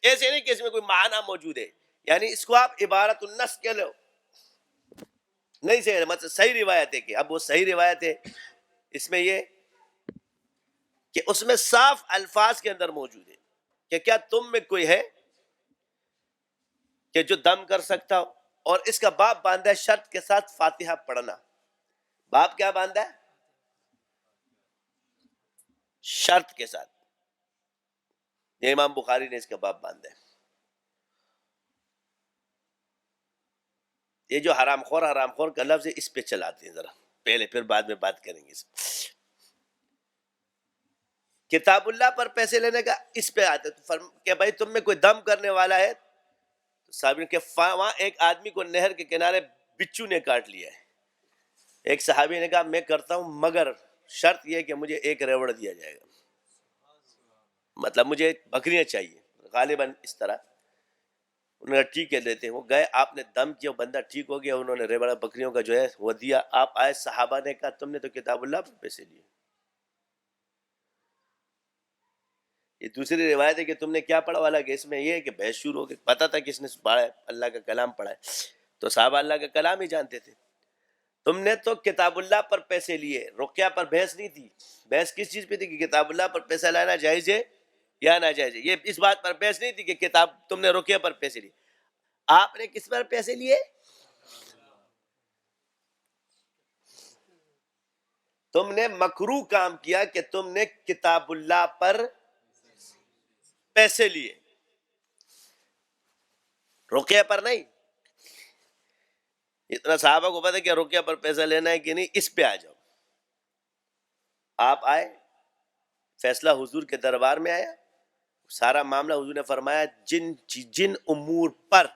ایسے نہیں کہ اس میں کوئی معنی موجود ہے. یعنی اس کو آپ عبارت النص کہہ لو نہیں صحیح، مطلب صحیح روایت ہے کہ اب وہ صحیح روایت ہے اس میں یہ کہ اس میں صاف الفاظ کے اندر موجود ہے کہ کیا تم میں کوئی ہے کہ جو دم کر سکتا ہو. اور اس کا باب باندھا ہے شرط کے ساتھ فاتحہ پڑھنا. باب کیا باندھا ہے؟ شرط کے ساتھ. یہ امام بخاری نے اس کا باب باندھا ہے. یہ جو حرام خور کا لفظ ہے اس پہ چلاتے ہیں ذرا پہلے، پھر بعد میں بات کریں گے. کتاب اللہ پر پیسے لینے کا اس پہ آتے کہ بھائی تم میں کوئی دم کرنے والا ہے. صحابی کہ وہاں ایک آدمی کو نہر کے کنارے بچو نے کاٹ لیا ہے. ایک صحابی نے کہا میں کرتا ہوں مگر شرط یہ کہ مجھے ایک ریوڑ دیا جائے گا، مطلب مجھے بکریاں چاہیے. غالباً اس طرح انہوں نے ٹھیک ہے دیتے ہیں. وہ گئے, آپ نے دم کیا, بندہ ٹھیک ہو گیا, انہوں نے ریبڑا بکریوں کا جو ہے وہ دیا. آپ آئے, صحابہ نے کہا تم نے تو کتاب اللہ پر پیسے لیے. یہ دوسری روایت ہے کہ تم نے کیا پڑھا والا کہ اس میں یہ ہے کہ بحث شروع ہو گئی. پتا تھا کس نے پڑھا ہے, اللہ کا کلام پڑھا ہے, تو صحابہ اللہ کا کلام ہی جانتے تھے. تم نے تو کتاب اللہ پر پیسے لیے, رقیہ پر بحث نہیں تھی. بحث کس چیز پہ تھی کہ کتاب اللہ پر پیسہ لانا جائز ہے یا ناجائز ہے. یہ اس بات پر بحث نہیں تھی کہ کتاب تم نے رقیہ پر پیسے لیے. آپ نے کس پر پیسے لیے؟ تم نے مکروہ کام کیا کہ تم نے کتاب اللہ پر پیسے لیے, رقیہ پر نہیں. اتنا صحابہ کو پتا کہ رقیہ پر پیسہ لینا ہے کہ نہیں, اس پہ آ جاؤ. آپ آئے, فیصلہ حضور کے دربار میں آیا, سارا معاملہ حضور نے فرمایا جن امور پر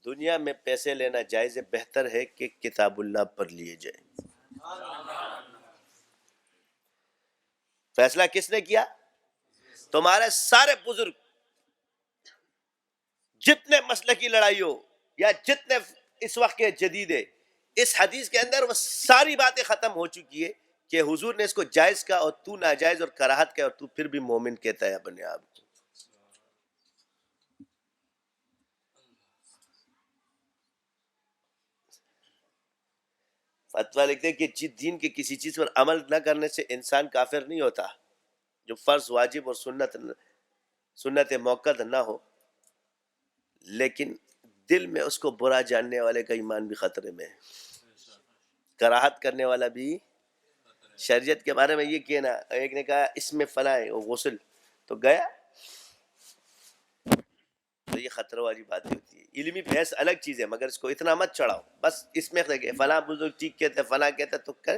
دنیا میں پیسے لینا جائز ہے, بہتر ہے کہ کتاب اللہ پر لیے جائے. فیصلہ کس نے کیا؟ تمہارے سارے بزرگ, جتنے مسلکی لڑائی ہو یا جتنے اس وقت کے جدید ہے, اس حدیث کے اندر وہ ساری باتیں ختم ہو چکی ہے کہ حضور نے اس کو جائز کہا اور تو ناجائز اور کراہت کہا, اور تو پھر بھی مومن کہتا ہے اپنے آپ کو. فتویٰ لکھتے ہیں کہ جس دین کے کسی چیز پر عمل نہ کرنے سے انسان کافر نہیں ہوتا, جو فرض, واجب اور سنت موقت نہ ہو, لیکن دل میں اس کو برا جاننے والے کا ایمان بھی خطرے میں ہے, کراہت کرنے والا بھی. شریعت کے بارے میں یہ کہنا, ایک نے کہا اس میں فلاں ہے وہ غسل, تو گیا, تو یہ خطرہ والی باتیں ہوتی ہے. علمی بحث الگ چیز ہے, مگر اس کو اتنا مت چڑھاؤ. بس اس میں کہ فلاں بزرگ ٹھیک کہتے, فلاں کہتے, تو کر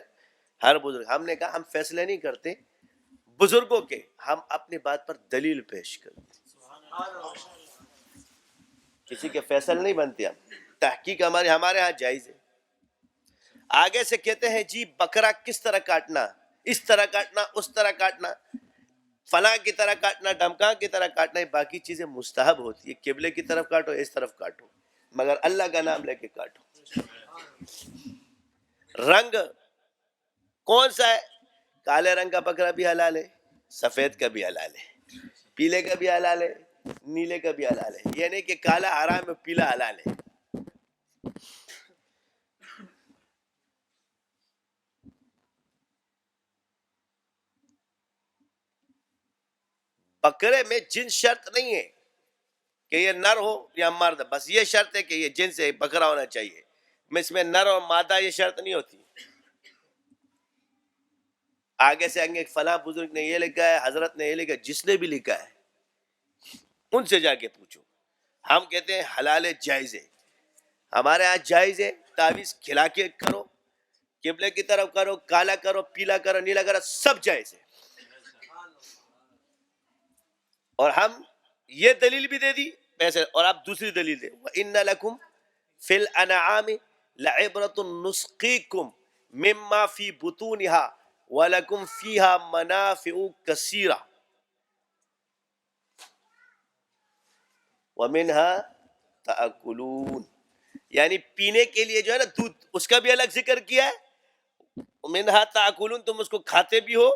ہر بزرگ. ہم نے کہا ہم فیصلے نہیں کرتے بزرگوں کے, ہم اپنی بات پر دلیل پیش کرتے, کسی کے فیصل نہیں بنتے ہم. تحقیق ہمارے ہاں جائز ہے. آگے سے کہتے ہیں جی بکرا کس طرح کاٹنا, اس طرح کاٹنا, اس طرح کاٹنا, فلاں کی طرح کاٹنا, ڈمکاں کی طرح کاٹنا, باقی چیزیں مستحب ہوتی ہے. قبلے کی طرف کاٹو, اس طرف کاٹو, مگر اللہ کا نام لے کے کاٹو. رنگ کون سا ہے؟ کالے رنگ کا بکرا بھی حلال ہے, سفید کا بھی حلال ہے, پیلے کا بھی حلال ہے, نیلے کا بھی حلال ہے. یہ نہیں کہ کالا حرام ہے پیلا حلال ہے. بکرے میں جنس شرط نہیں ہے کہ یہ نر ہو یا مرد, بس یہ شرط ہے کہ یہ جنس ہے, بکرا ہونا چاہیے. اس میں نر اور مادہ یہ شرط نہیں ہوتی. آگے سے آگے فلاں بزرگ نے یہ لکھا ہے, حضرت نے یہ لکھا ہے, جس نے بھی لکھا ہے ان سے جا کے پوچھو. ہم کہتے ہیں حلال ہے, جائز ہے. ہمارے ہاں جائز ہے, تعویذ کھلا کے کرو, قبلے کی طرف کرو, کالا کرو, پیلا کرو, نیلا کرو, سب جائز ہے. اور ہم یہ دلیل بھی دے دی پیسے, اور آپ دوسری دلیل دے, وَإِنَّ لَكُمْ فِي الْأَنْعَامِ لَعِبْرَةٌ نُسْقِيكُمْ مِمَّا فِي بُطُونِهَا وَلَكُمْ فِيهَا مَنَافِعُ كَثِيرَةٌ وَمِنْهَا تَأْكُلُونَ. یعنی پینے کے لیے جو ہے نا دودھ, اس کا بھی الگ ذکر کیا ہے. وَمِنْهَا تَأْكُلُونَ, تم اس کو کھاتے بھی ہو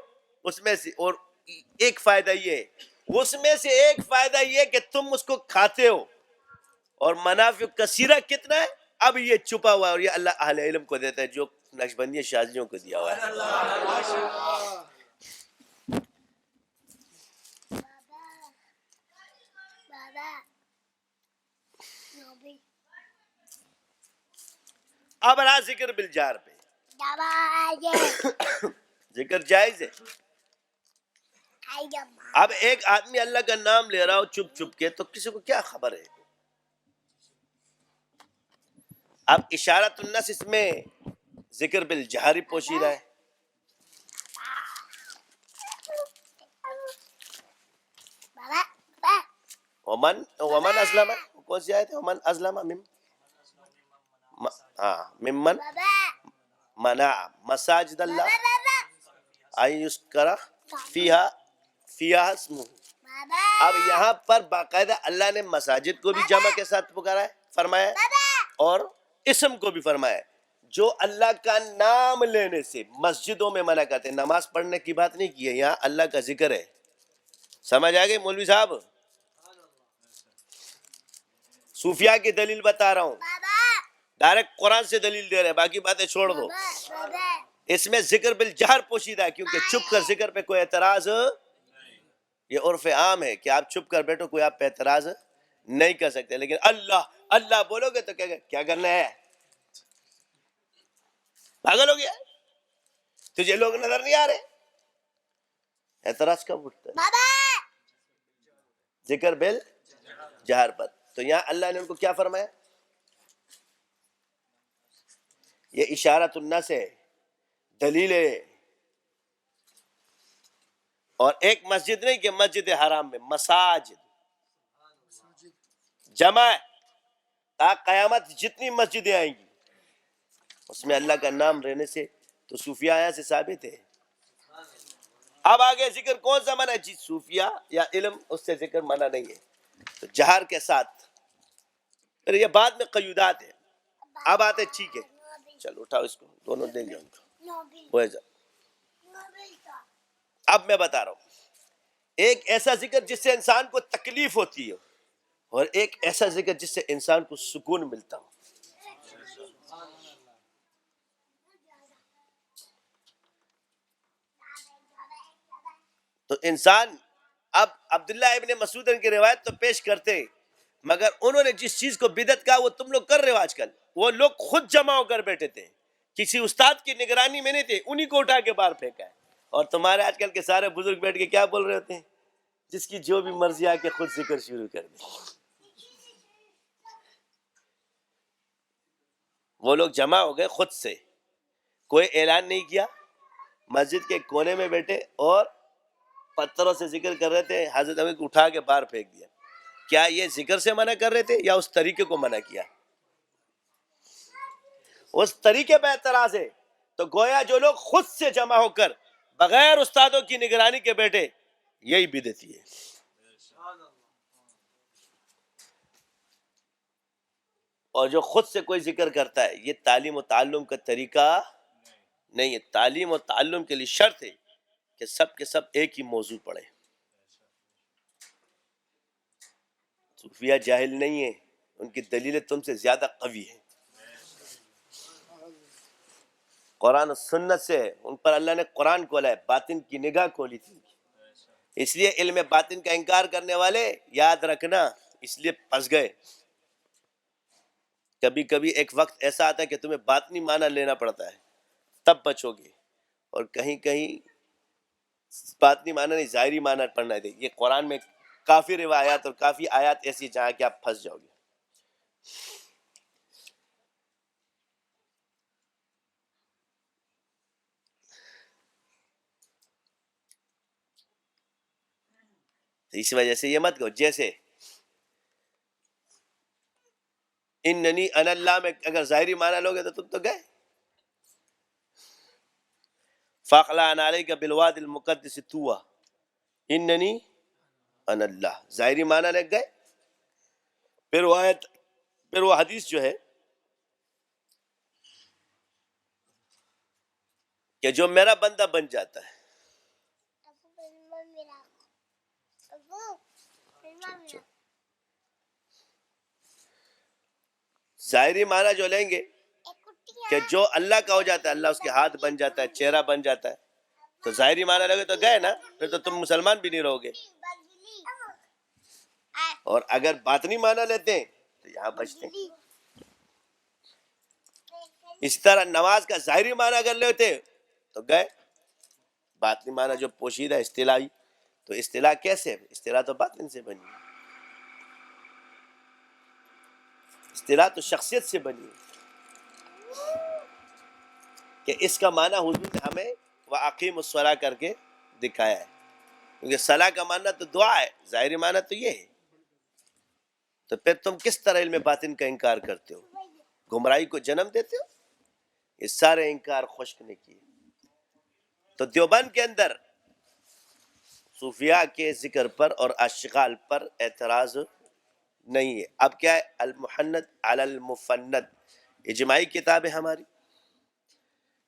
اس میں سے. اور ایک فائدہ یہ ہے, اس میں سے ایک فائدہ یہ کہ تم اس کو کھاتے ہو, اور منافع کثیرہ کتنا ہے اب یہ چھپا ہوا ہے, اور یہ اللہ اہل علم کو دیتا ہے, جو نقشبندی شاذلیوں کو دیا ہوا ہے. اب رہا ذکر بالجار پہ. ذکر جائز ہے. اب ایک آدمی اللہ کا نام لے رہا ہو چپ چپ کے, تو کسی کو کیا خبر ہے؟ اب اشارت النس اس میں ذکر بالجہری پوشیدہ ہے. ومن اسلم, کون سی آیت ہے؟ ومن اسلم ممن منع مساجد اللہ ان یذکر فیہا اسمہ اب یہاں پر باقاعدہ اللہ نے مساجد کو بھی جمع کے ساتھ پکارا ہے، فرمایا ہے، اور اسم کو بھی فرمایا ہے۔ جو اللہ کا نام لینے سے مسجدوں میں منع کرتے ہیں، نماز پڑھنے کی بات نہیں کی ہے، یہاں اللہ کا ذکر ہے۔ سمجھ آ گئی مولوی صاحب؟ صوفیاء کی دلیل بتا رہا ہوں، ڈائریکٹ قرآن سے دلیل دے رہے ہیں، باقی باتیں چھوڑ دو۔ اس میں ذکر بالجہر پوشیدہ ہے، کیونکہ چھپ کر ذکر پہ کوئی اعتراض، یہ عرف عام ہے کہ آپ چھپ کر بیٹھو، کوئی آپ پہ اعتراض نہیں کر سکتے، لیکن اللہ اللہ بولو گے تو کیا کرنا ہے؟ پاگل ہو گیا؟ تجھے لوگ نظر نہیں آ رہے؟ اعتراض کب اٹھتا ہے؟ ذکر بل جہر پر۔ تو یہاں اللہ نے ان کو کیا فرمایا؟ یہ اشارت النس ہے، دلیل ہے، اور ایک مسجد نہیں کہ مسجد حرام میں، مساجد جمع ہے، تا قیامت جتنی مسجدیں آئیں گی اس میں اللہ کا نام رہنے سے تو صوفیاء یہاں سے ثابت ہے۔ اب آگے ذکر کون سا منع ہے؟ جی صوفیاء یا علم، اس سے ذکر منع نہیں ہے، تو جہر کے ساتھ۔ پھر یہ بعد میں قیودات ہے، اب آتے ٹھیک ہے، چلو اٹھاؤ اس کو، دونوں دیں گے ان کو۔ اب میں بتا رہا ہوں، ایک ایسا ذکر جس سے انسان کو تکلیف ہوتی ہے، اور ایک ایسا ذکر جس سے انسان کو سکون ملتا ہو۔ تو انسان، اب عبداللہ ابن مسعود کی روایت تو پیش کرتے، مگر انہوں نے جس چیز کو بدعت کہا وہ تم لوگ کر رہے ہو آج کل۔ وہ لوگ خود جمع ہو کر بیٹھے تھے، کسی استاد کی نگرانی میں نہیں تھے، انہی کو اٹھا کے باہر پھینکا ہے۔ اور تمہارے آج کل کے سارے بزرگ بیٹھ کے کیا بول رہے ہوتے ہیں؟ جس کی جو بھی مرضی آ کے خود ذکر شروع کر دے۔ وہ لوگ جمع ہو گئے خود سے، کوئی اعلان نہیں کیا، مسجد کے کونے میں بیٹھے اور پتھروں سے ذکر کر رہے تھے، حضرت عمر کو اٹھا کے باہر پھینک دیا۔ کیا یہ ذکر سے منع کر رہے تھے یا اس طریقے کو منع کیا؟ اس طریقے پہ اعتراض ہے۔ تو گویا جو لوگ خود سے جمع ہو کر بغیر استادوں کی نگرانی کے بیٹھے، یہی بدعتی ہے۔ اور جو خود سے کوئی ذکر کرتا ہے، یہ تعلیم و تعلم کا طریقہ نہیں ہے۔ تعلیم و تعلم کے لیے شرط ہے کہ سب کے سب ایک ہی موضوع پڑھے۔ صوفیہ جاہل نہیں ہیں، ان کی دلیلیں تم سے زیادہ قوی ہیں، قرآن و سنت سے۔ ان پر اللہ نے قرآن کھولا ہے، باطن کی نگاہ کھولی تھی۔ اس لیے علم باطن کا انکار کرنے والے، یاد رکھنا، اس لیے پھنس گئے۔ کبھی کبھی ایک وقت ایسا آتا ہے کہ تمہیں باطنی معنی لینا پڑتا ہے، تب بچو گے، اور کہیں کہیں باطنی معنی نہیں، ظاہری معنی پڑھنا ہے۔ یہ قرآن میں کافی روایات اور کافی آیات ایسی جہاں کہ آپ پھنس جاؤ گے۔ تو اس وجہ سے یہ مت کہو، جیسے اننی انا اللہ میں اگر ظاہری معنی لوگے تو تم تو گئے۔ فاخلع علیک بالواد المقدس طوی اننی انا اللہ، ظاہری معنی لے گئے۔ پھر وہ آیت، پھر وہ حدیث جو ہے کہ جو میرا بندہ بن جاتا ہے، ظاہری معنی جو لیں گے کہ جو اللہ کا ہو جاتا ہے، اللہ اس کے ہاتھ بن جاتا ہے، چہرہ بن جاتا ہے، تو ظاہری معنی لگے تو گئے نا، پھر تو تم مسلمان بھی نہیں رہو گے۔ اور اگر باطنی معنی لیتے ہیں تو یہاں بچتے ہیں۔ اس طرح نماز کا ظاہری معنی اگر لیتے تو گئے، باطنی معنی جو پوشیدہ اصطلاحی، تو اصطلاح کیسے ہے؟ اصطلاح تو باطن سے بنی ہے، اصطلاح تو شخصیت سے بنی ہے، کہ اس کا معنی حضور نے ہمیں وَأَقِیمُوا الصَّلَاةَ کر کے دکھایا ہے، کیونکہ صلاح کا معنی تو دعا ہے، ظاہری معنی تو یہ ہے۔ تو پھر تم کس طرح علم باطن کا انکار کرتے ہو؟ گمراہی کو جنم دیتے ہو؟ یہ سارے انکار خشک نے کیے۔ تو دیوبند کے اندر صوفیاء کے ذکر پر اور اشغال پر اعتراض نہیں ہے. اب کیا ہے؟ المحند علی المفند اجماعی کتاب ہے ہماری.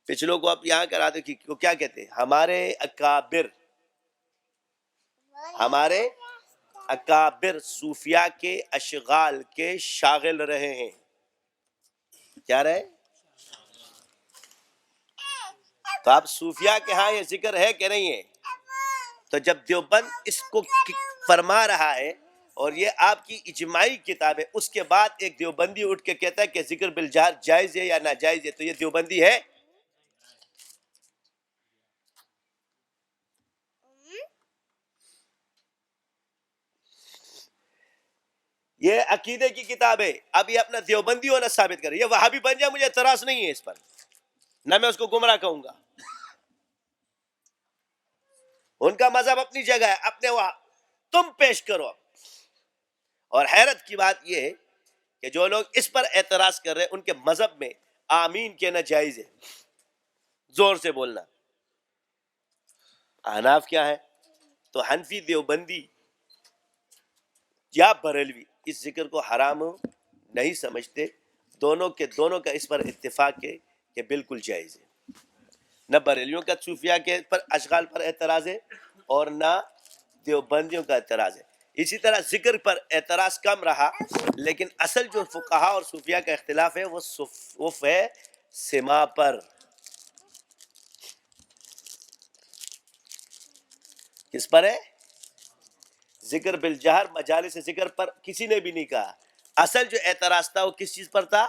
پچھلوں کو اب یہاں کرا دو کہ کیا کہتے ہیں، ہمارے اکابر صوفیاء کے اشغال کے شاغل رہے ہیں. کیا رہے؟ تو اب صوفیاء کے ہاں یہ ذکر ہے کہ نہیں ہے؟ تو جب دیوبند اس کو فرما رہا ہے اور یہ آپ کی اجماعی کتاب ہے، اس کے بعد ایک دیوبندی اٹھ کے کہتا ہے کہ ذکر بالجہر جائز ہے یا ناجائز ہے، تو یہ دیوبندی ہے؟ یہ عقیدے کی کتاب ہے. اب یہ اپنا دیوبندی ہونا ثابت کرے. یہ وہابی بن جائے مجھے اعتراض نہیں ہے اس پر، نہ میں اس کو گمراہ کہوں گا. ان کا مذہب اپنی جگہ ہے، اپنے وہاں تم پیش کرو. اور حیرت کی بات یہ ہے کہ جو لوگ اس پر اعتراض کر رہے ہیں ان کے مذہب میں آمین کہنا جائز ہے، زور سے بولنا. احناف کیا ہے؟ تو حنفی، دیوبندی یا بریلوی اس ذکر کو حرام نہیں سمجھتے. دونوں کا اس پر اتفاق ہے کہ بالکل جائز ہے. نہ بریلیوں کا صوفیاء کے پر اشغال پر اعتراض ہے اور نہ دیوبندیوں کا اعتراض ہے. اسی طرح ذکر پر اعتراض کم رہا، لیکن اصل جو فقہا اور صوفیاء کا اختلاف ہے وہ ہے سما پر. کس پر ہے؟ ذکر بالجہر مجالس ذکر پر کسی نے بھی نہیں کہا. اصل جو اعتراض تھا وہ کس چیز پر تھا؟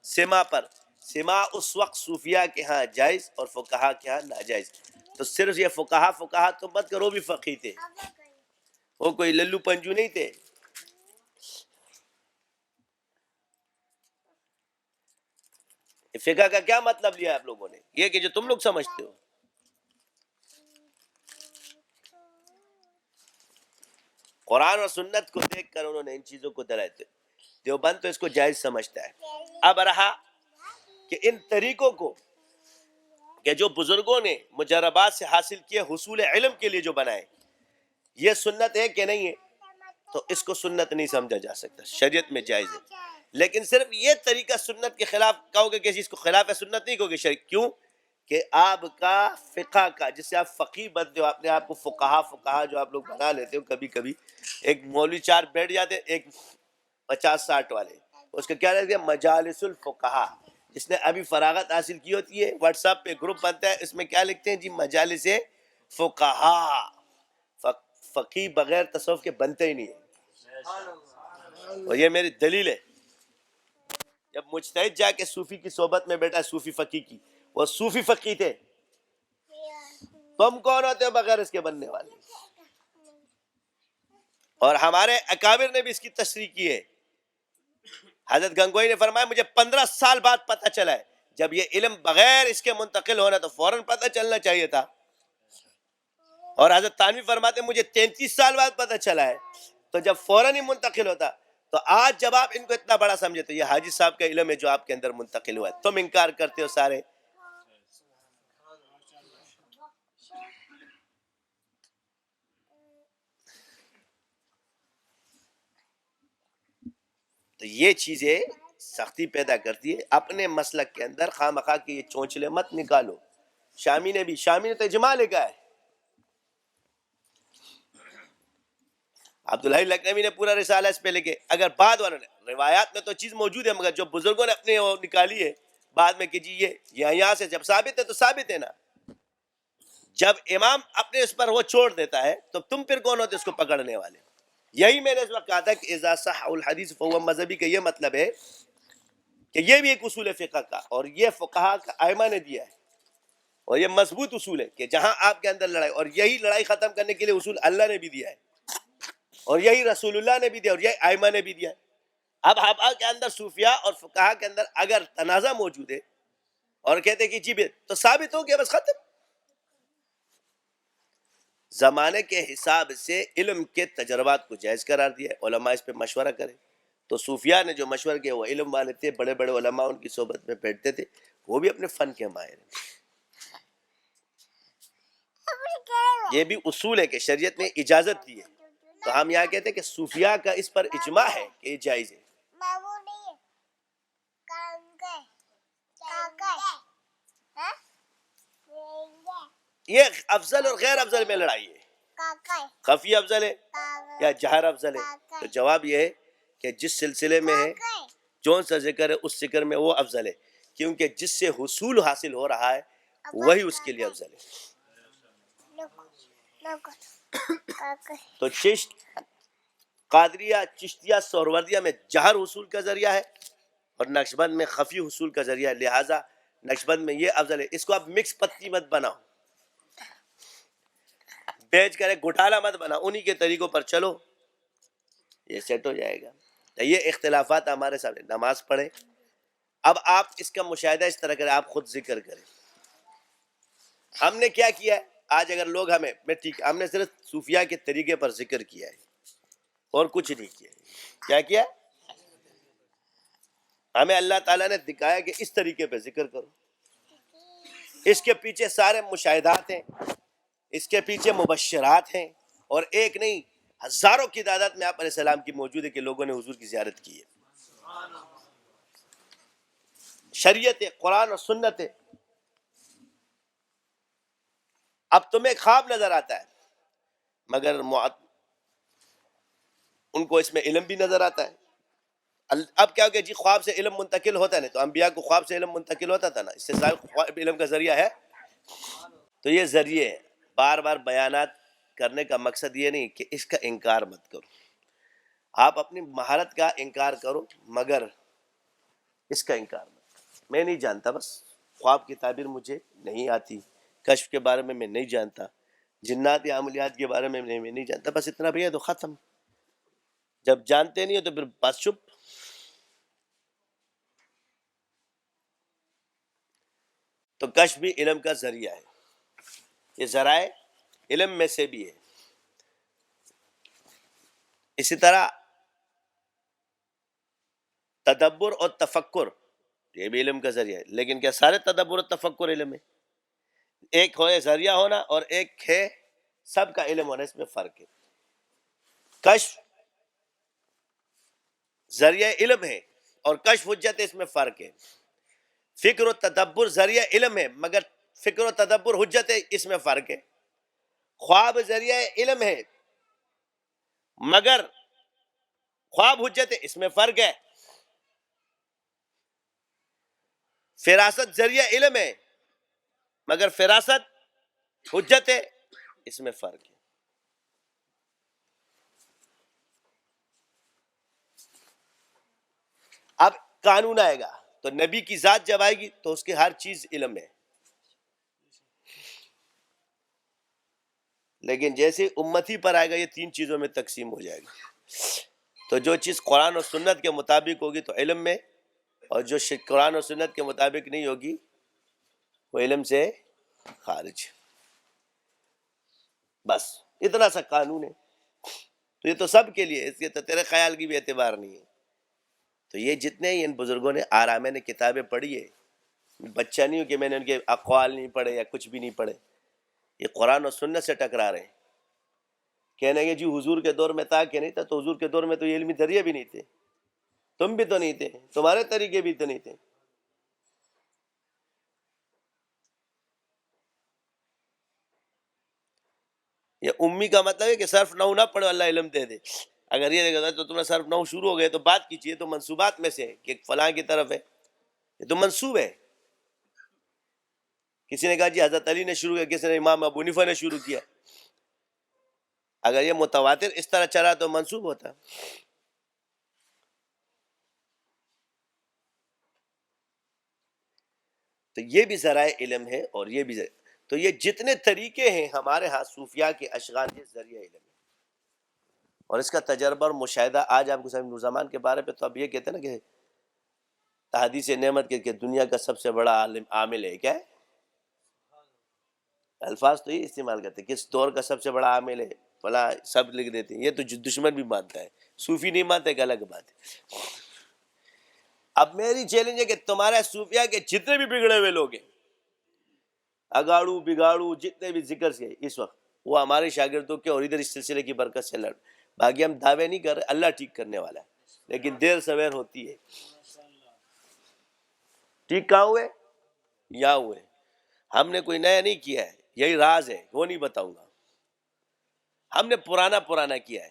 سما پر. سما اس وقت صوفیاء کے ہاں جائز اور فقہا کے ہاں ناجائز. تو صرف یہ فقہا تو مت کرو، بھی فقی تھے، وہ کوئی للو پنجو نہیں تھے. فقہ کا کیا مطلب لیا آپ لوگوں نے؟ یہ کہ جو تم لوگ سمجھتے ہو. قرآن اور سنت کو دیکھ کر انہوں نے ان چیزوں کو دلائے تھے. دیوبند تو اس کو جائز سمجھتا ہے. اب رہا کہ ان طریقوں کو کہ جو بزرگوں نے مجربات سے حاصل کیے حصول علم کے لیے جو بنائے، یہ سنت ہے کہ نہیں ہے؟ تو اس کو سنت نہیں سمجھا جا سکتا، شریعت میں جائز ہے. لیکن صرف یہ طریقہ سنت کے خلاف کہو گے کہ اس کو خلاف سنت نہیں کہو گے شریعت. کیوں کہ آپ کا فقہ کا، جس سے آپ فقی بنتے ہو، اپنے آپ کو فقہا جو آپ لوگ بنا لیتے ہو، کبھی کبھی ایک مولوی 4 بیٹھ جاتے، ایک 50-60 والے، اس کا کیا رہتا ہے؟ مجالس الفقہا. جس نے ابھی فراغت حاصل کی ہوتی ہے، واٹس ایپ پہ گروپ بنتا ہے، اس میں کیا لکھتے ہیں جی؟ مجالس فقہا. فقی بغیر تصوف کے بنتے ہی نہیں ہے. اور یہ میری دلیل ہے. جب مجتہد جا کے صوفی کی صحبت میں بیٹھا، صوفی فقی کی، وہ صوفی فقی تھے، تم کون ہوتے ہو بغیر اس کے بننے والے؟ اور ہمارے اکابر نے بھی اس کی تشریح کی ہے. حضرت گنگوئی نے فرمایا مجھے 15 سال بعد پتہ چلا ہے. جب یہ علم بغیر اس کے منتقل ہونا تو فوراً پتہ چلنا چاہیے تھا. اور حضرت تانوی فرماتے مجھے 33 سال بعد پتہ چلا ہے. تو جب فوراً ہی منتقل ہوتا، تو آج جب آپ ان کو اتنا بڑا سمجھے تو یہ حاجی صاحب کا علم ہے جو آپ کے اندر منتقل ہوا ہے. تم انکار کرتے ہو سارے. تو یہ چیزیں سختی پیدا کرتی ہے. اپنے مسلک کے اندر خواہ مخواہ کی یہ چونچلے مت نکالو. شامی نے تو اجماع لکھا ہے. عبدالحی لکھنوی نے پورا رسالہ اس پہ لکھے. اگر بعد والوں نے، روایات میں تو چیز موجود ہے، مگر جو بزرگوں نے اپنے وہ نکالی ہے بعد میں کہ جی یہ یہاں سے جب ثابت ہے تو ثابت ہے نا. جب امام اپنے اس پر وہ چھوڑ دیتا ہے تو تم پھر کون ہوتے اس کو پکڑنے والے؟ یہی میں نے اس وقت کہا تھا کہ اذا صح الحدیث فهو مذہبی کا یہ مطلب ہے کہ یہ بھی ایک اصول ہے فقہ کا، اور یہ فقہا کا ائمہ نے دیا ہے، اور یہ مضبوط اصول ہے کہ جہاں آپ کے اندر لڑائی، اور یہی لڑائی ختم کرنے کے لیے اصول اللہ نے بھی دیا ہے، اور یہی رسول اللہ نے بھی دیا، اور یہی ائمہ نے بھی دیا ہے. اب ہوا کے اندر صوفیاء اور فقہا کے اندر اگر تنازع موجود ہے اور کہتے کہ جی تو ثابت ہو گیا، بس ختم. زمانے کے حساب سے علم کے تجربات کو جائز قرار دیا ہے، علماء اس پہ مشورہ کریں. تو صوفیاء نے جو مشورہ کیا وہ علم والے تھے، بڑے بڑے علماء ان کی صحبت میں بیٹھتے تھے، وہ بھی اپنے فن کے ماہر ہیں. یہ بھی اصول ہے کہ شریعت نے اجازت دی ہے. تو ہم یہاں کہتے ہیں کہ صوفیاء کا اس پر اجماع ہے کہ یہ جائز ہے. یہ افضل اور غیر افضل میں لڑائی ہے. خفی افضل ہے یا جہر افضل ہے؟ تو جواب یہ ہے کہ جس سلسلے میں ہے جون سا ذکر ہے اس ذکر میں وہ افضل ہے، کیونکہ جس سے حصول حاصل ہو رہا ہے وہی اس کے لیے افضل ہے. تو چشت قادریہ چشتیہ سہروردیہ میں جہر حصول کا ذریعہ ہے اور نقشبند میں خفی حصول کا ذریعہ ہے، لہٰذا نقشبند میں یہ افضل ہے. اس کو آپ مکس پتی مت بناؤ، بیچ کرے گھٹالا مت بنا، انہی کے طریقوں پر چلو، یہ سیٹ ہو جائے گا. یہ اختلافات ہمارے سامنے. نماز پڑھیں. اب آپ اس کا مشاہدہ اس طرح کریں، آپ خود ذکر کریں. ہم نے کیا کیا ہے آج؟ اگر لوگ ہمیں میں ٹھیک، ہم نے صرف صوفیاء کے طریقے پر ذکر کیا ہے اور کچھ نہیں کیا. کیا کیا؟ ہمیں اللہ تعالیٰ نے دکھایا کہ اس طریقے پہ ذکر کرو. اس کے پیچھے سارے مشاہدات ہیں، اس کے پیچھے مبشرات ہیں، اور ایک نہیں ہزاروں کی تعداد میں آپ علیہ السلام کی موجود ہے کہ لوگوں نے حضور کی زیارت کی ہے. شریعت قرآن اور سنت ہے. اب تمہیں خواب نظر آتا ہے مگر ان کو اس میں علم بھی نظر آتا ہے. اب کیا ہو گیا جی؟ خواب سے علم منتقل ہوتا ہے، نہیں تو انبیاء کو خواب سے علم منتقل ہوتا تھا نا. اس سے خواب علم کا ذریعہ ہے. تو یہ ذریعے ہے. بار بار بیانات کرنے کا مقصد یہ نہیں کہ اس کا انکار مت کرو. آپ اپنی مہارت کا انکار کرو مگر اس کا انکار مت کرو. میں نہیں جانتا، بس خواب کی تعبیر مجھے نہیں آتی، کشف کے بارے میں نہیں جانتا، جنات یا عملیات کے بارے میں نہیں جانتا، بس اتنا بھی ہے تو ختم. جب جانتے نہیں ہو تو پھر بس چپ. تو کشف بھی علم کا ذریعہ ہے. یہ ذرائع علم میں سے بھی ہے. اسی طرح تدبر اور تفکر یہ بھی علم کا ذریعہ ہے. لیکن کیا سارے تدبر اور تفکر علم ہے؟ ایک ہے ذریعہ ہونا اور ایک ہے سب کا علم ہونا، اس میں فرق ہے. کشف ذریعہ علم ہے اور کشف حجت ہے، اس میں فرق ہے. فکر و تدبر ذریعہ علم ہے مگر فکر و تدبر حجت ہے، اس میں فرق ہے. خواب ذریعہ علم ہے مگر خواب حجت ہے، اس میں فرق ہے. فراست ذریعہ علم ہے مگر فراست حجت ہے، اس میں فرق ہے. اب قانون آئے گا تو نبی کی ذات جب آئے گی تو اس کی ہر چیز علم ہے. لیکن جیسے امتی پر آئے گا یہ تین چیزوں میں تقسیم ہو جائے گا. تو جو چیز قرآن اور سنت کے مطابق ہوگی تو علم میں، اور جو قرآن اور سنت کے مطابق نہیں ہوگی وہ علم سے خارج. بس اتنا سا قانون ہے. تو یہ تو سب کے لیے، اس کے تو تیرے خیال کی بھی اعتبار نہیں ہے. تو یہ جتنے ہی ان بزرگوں نے آرامے نے کتابیں پڑھی ہے، بچہ نہیں ہو کہ میں نے ان کے اقوال نہیں پڑھے یا کچھ بھی نہیں پڑھے. یہ قرآن اور سنت سے ٹکرا رہے ہیں. کہنے گے جی حضور کے دور میں تھا کہ نہیں تھا؟ تو حضور کے دور میں تو یہ علمی ذریعے بھی نہیں تھے، تم بھی تو نہیں تھے، تمہارے طریقے بھی تو نہیں تھے. یہ امی کا مطلب ہے کہ صرف نحو نہ پڑھو اللہ علم دے دے. اگر یہ دیکھا تو تمہیں صرف نحو شروع ہو گئے تو بات کیجیے. تو منصوبات میں سے کہ فلاں کی طرف ہے، یہ تو منصوب ہے. کسی نے کہا جی حضرت علی نے شروع کیا، کسی نے امام ابو حنیفہ نے شروع کیا. اگر یہ متواتر اس طرح چلا تو منصوب ہوتا. تو یہ بھی ذرائع علم ہے اور یہ بھی ذرائع. تو یہ جتنے طریقے ہیں ہمارے ہاں صوفیاء کے اشغال کے ذریعہ علم ہے. اور اس کا تجربہ اور مشاہدہ آج آپ کو صاحب نورزمان کے بارے پہ تو اب یہ کہتے ہیں نا کہ تحدیث نعمت کے کہ دنیا کا سب سے بڑا عامل ہے. کیا ہے؟ الفاظ تو یہ استعمال کرتے ہیں، کس دور کا سب سے بڑا عامل ہے فلاں، سب لکھ دیتے ہیں. یہ تو دشمن بھی مانتا ہے، صوفی نہیں مانتا، ایک الگ بات ہے. اب میری چیلنج ہے کہ تمہارا صوفیاء کے جتنے بھی بگڑے ہوئے لوگ ہیں، اگاڑو بگاڑو جتنے بھی ذکر سے اس وقت وہ ہمارے شاگردوں کے اور ادھر اس سلسلے کی برکت سے لڑ باقی ہم دعوے نہیں کر رہے، اللہ ٹھیک کرنے والا ہے، لیکن دیر سویر ہوتی ہے۔ ٹھیک کہاں ہوئے؟ یہاں ہوئے۔ ہم نے کوئی نیا نہیں کیا ہے، یہی راز ہے، وہ نہیں بتاؤں گا۔ ہم نے پرانا کیا ہے،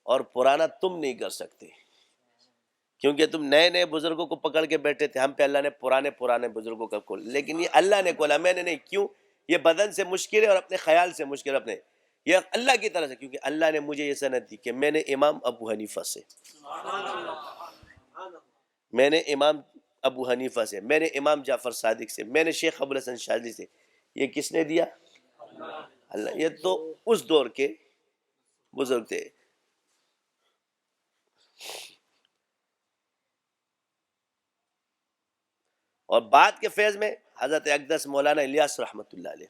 اور پرانا تم نہیں کر سکتے، کیونکہ تم نئے نئے بزرگوں کو پکڑ کے بیٹھے تھے۔ ہم پہ اللہ نے پرانے بزرگوں کا کھول، لیکن یہ اللہ نے کھولا، میں نے نہیں۔ کیوں؟ یہ بدن سے مشکل ہے اور اپنے خیال سے مشکل ہے، اپنے یہ اللہ کی طرف سے، کیونکہ اللہ نے مجھے یہ سند دی کہ میں نے امام ابو حنیفہ سے، میں نے امام ابو حنیفہ سے، میں نے امام جعفر صادق سے، میں نے شیخ ابو الحسن شاذلی سے۔ یہ کس نے دیا؟ اللہ۔ یہ تو اس دور کے بزرگ تھے۔ اور بعد کے فیض میں حضرت اقدس مولانا الیاس رحمۃ اللہ علیہ،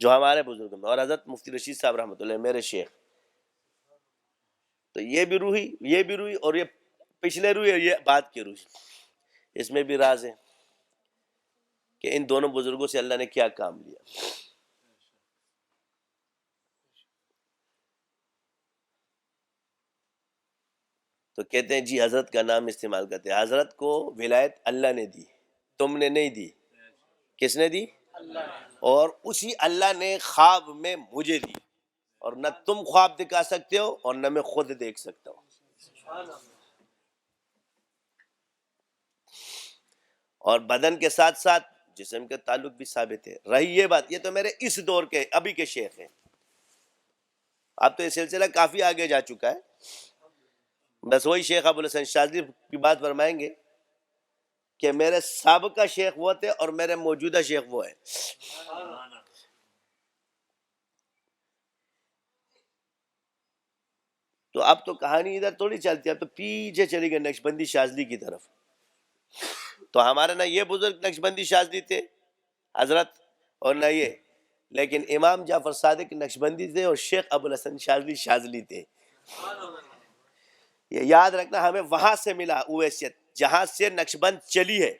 جو ہمارے بزرگ میں، اور حضرت مفتی رشید صاحب رحمۃ اللہ میرے شیخ۔ تو یہ بھی روحی اور یہ پچھلے روحی اور یہ بعد کی روحی، اس میں بھی راز ہے کہ ان دونوں بزرگوں سے اللہ نے کیا کام لیا۔ تو کہتے ہیں جی حضرت کا نام استعمال کرتے ہیں۔ حضرت کو ولایت اللہ نے دی، تم نے نہیں دی۔ کس نے دی؟ اور اسی اللہ نے خواب میں مجھے دی، اور نہ تم خواب دکھا سکتے ہو اور نہ میں خود دیکھ سکتا ہوں۔ اور بدن کے ساتھ ساتھ جسم کا تعلق بھی ثابت ہے۔ رہی یہ بات، یہ تو میرے اس دور کے ابھی کے شیخ ہیں، اب تو یہ سلسلہ کافی آگے جا چکا ہے۔ بس وہی شیخ ابو الحسن شاذلی کی بات فرمائیں گے کہ میرے سابقہ شیخ وہ تھے اور میرے موجودہ شیخ وہ ہیں۔ تو اب تو کہانی ادھر تھوڑی چلتی، اب تو پیچھے چلی گئی نقشبندی شاذلی کی طرف۔ تو ہمارے نہ یہ بزرگ نقشبندی شاذلی تھے حضرت، اور نہ یہ، لیکن امام جعفر صادق نقشبندی تھے اور شیخ ابو الحسن شاذلی شاذلی تھے۔ یہ یاد رکھنا، ہمیں وہاں سے ملا اویسیت جہاں سے نقشبند چلی ہے،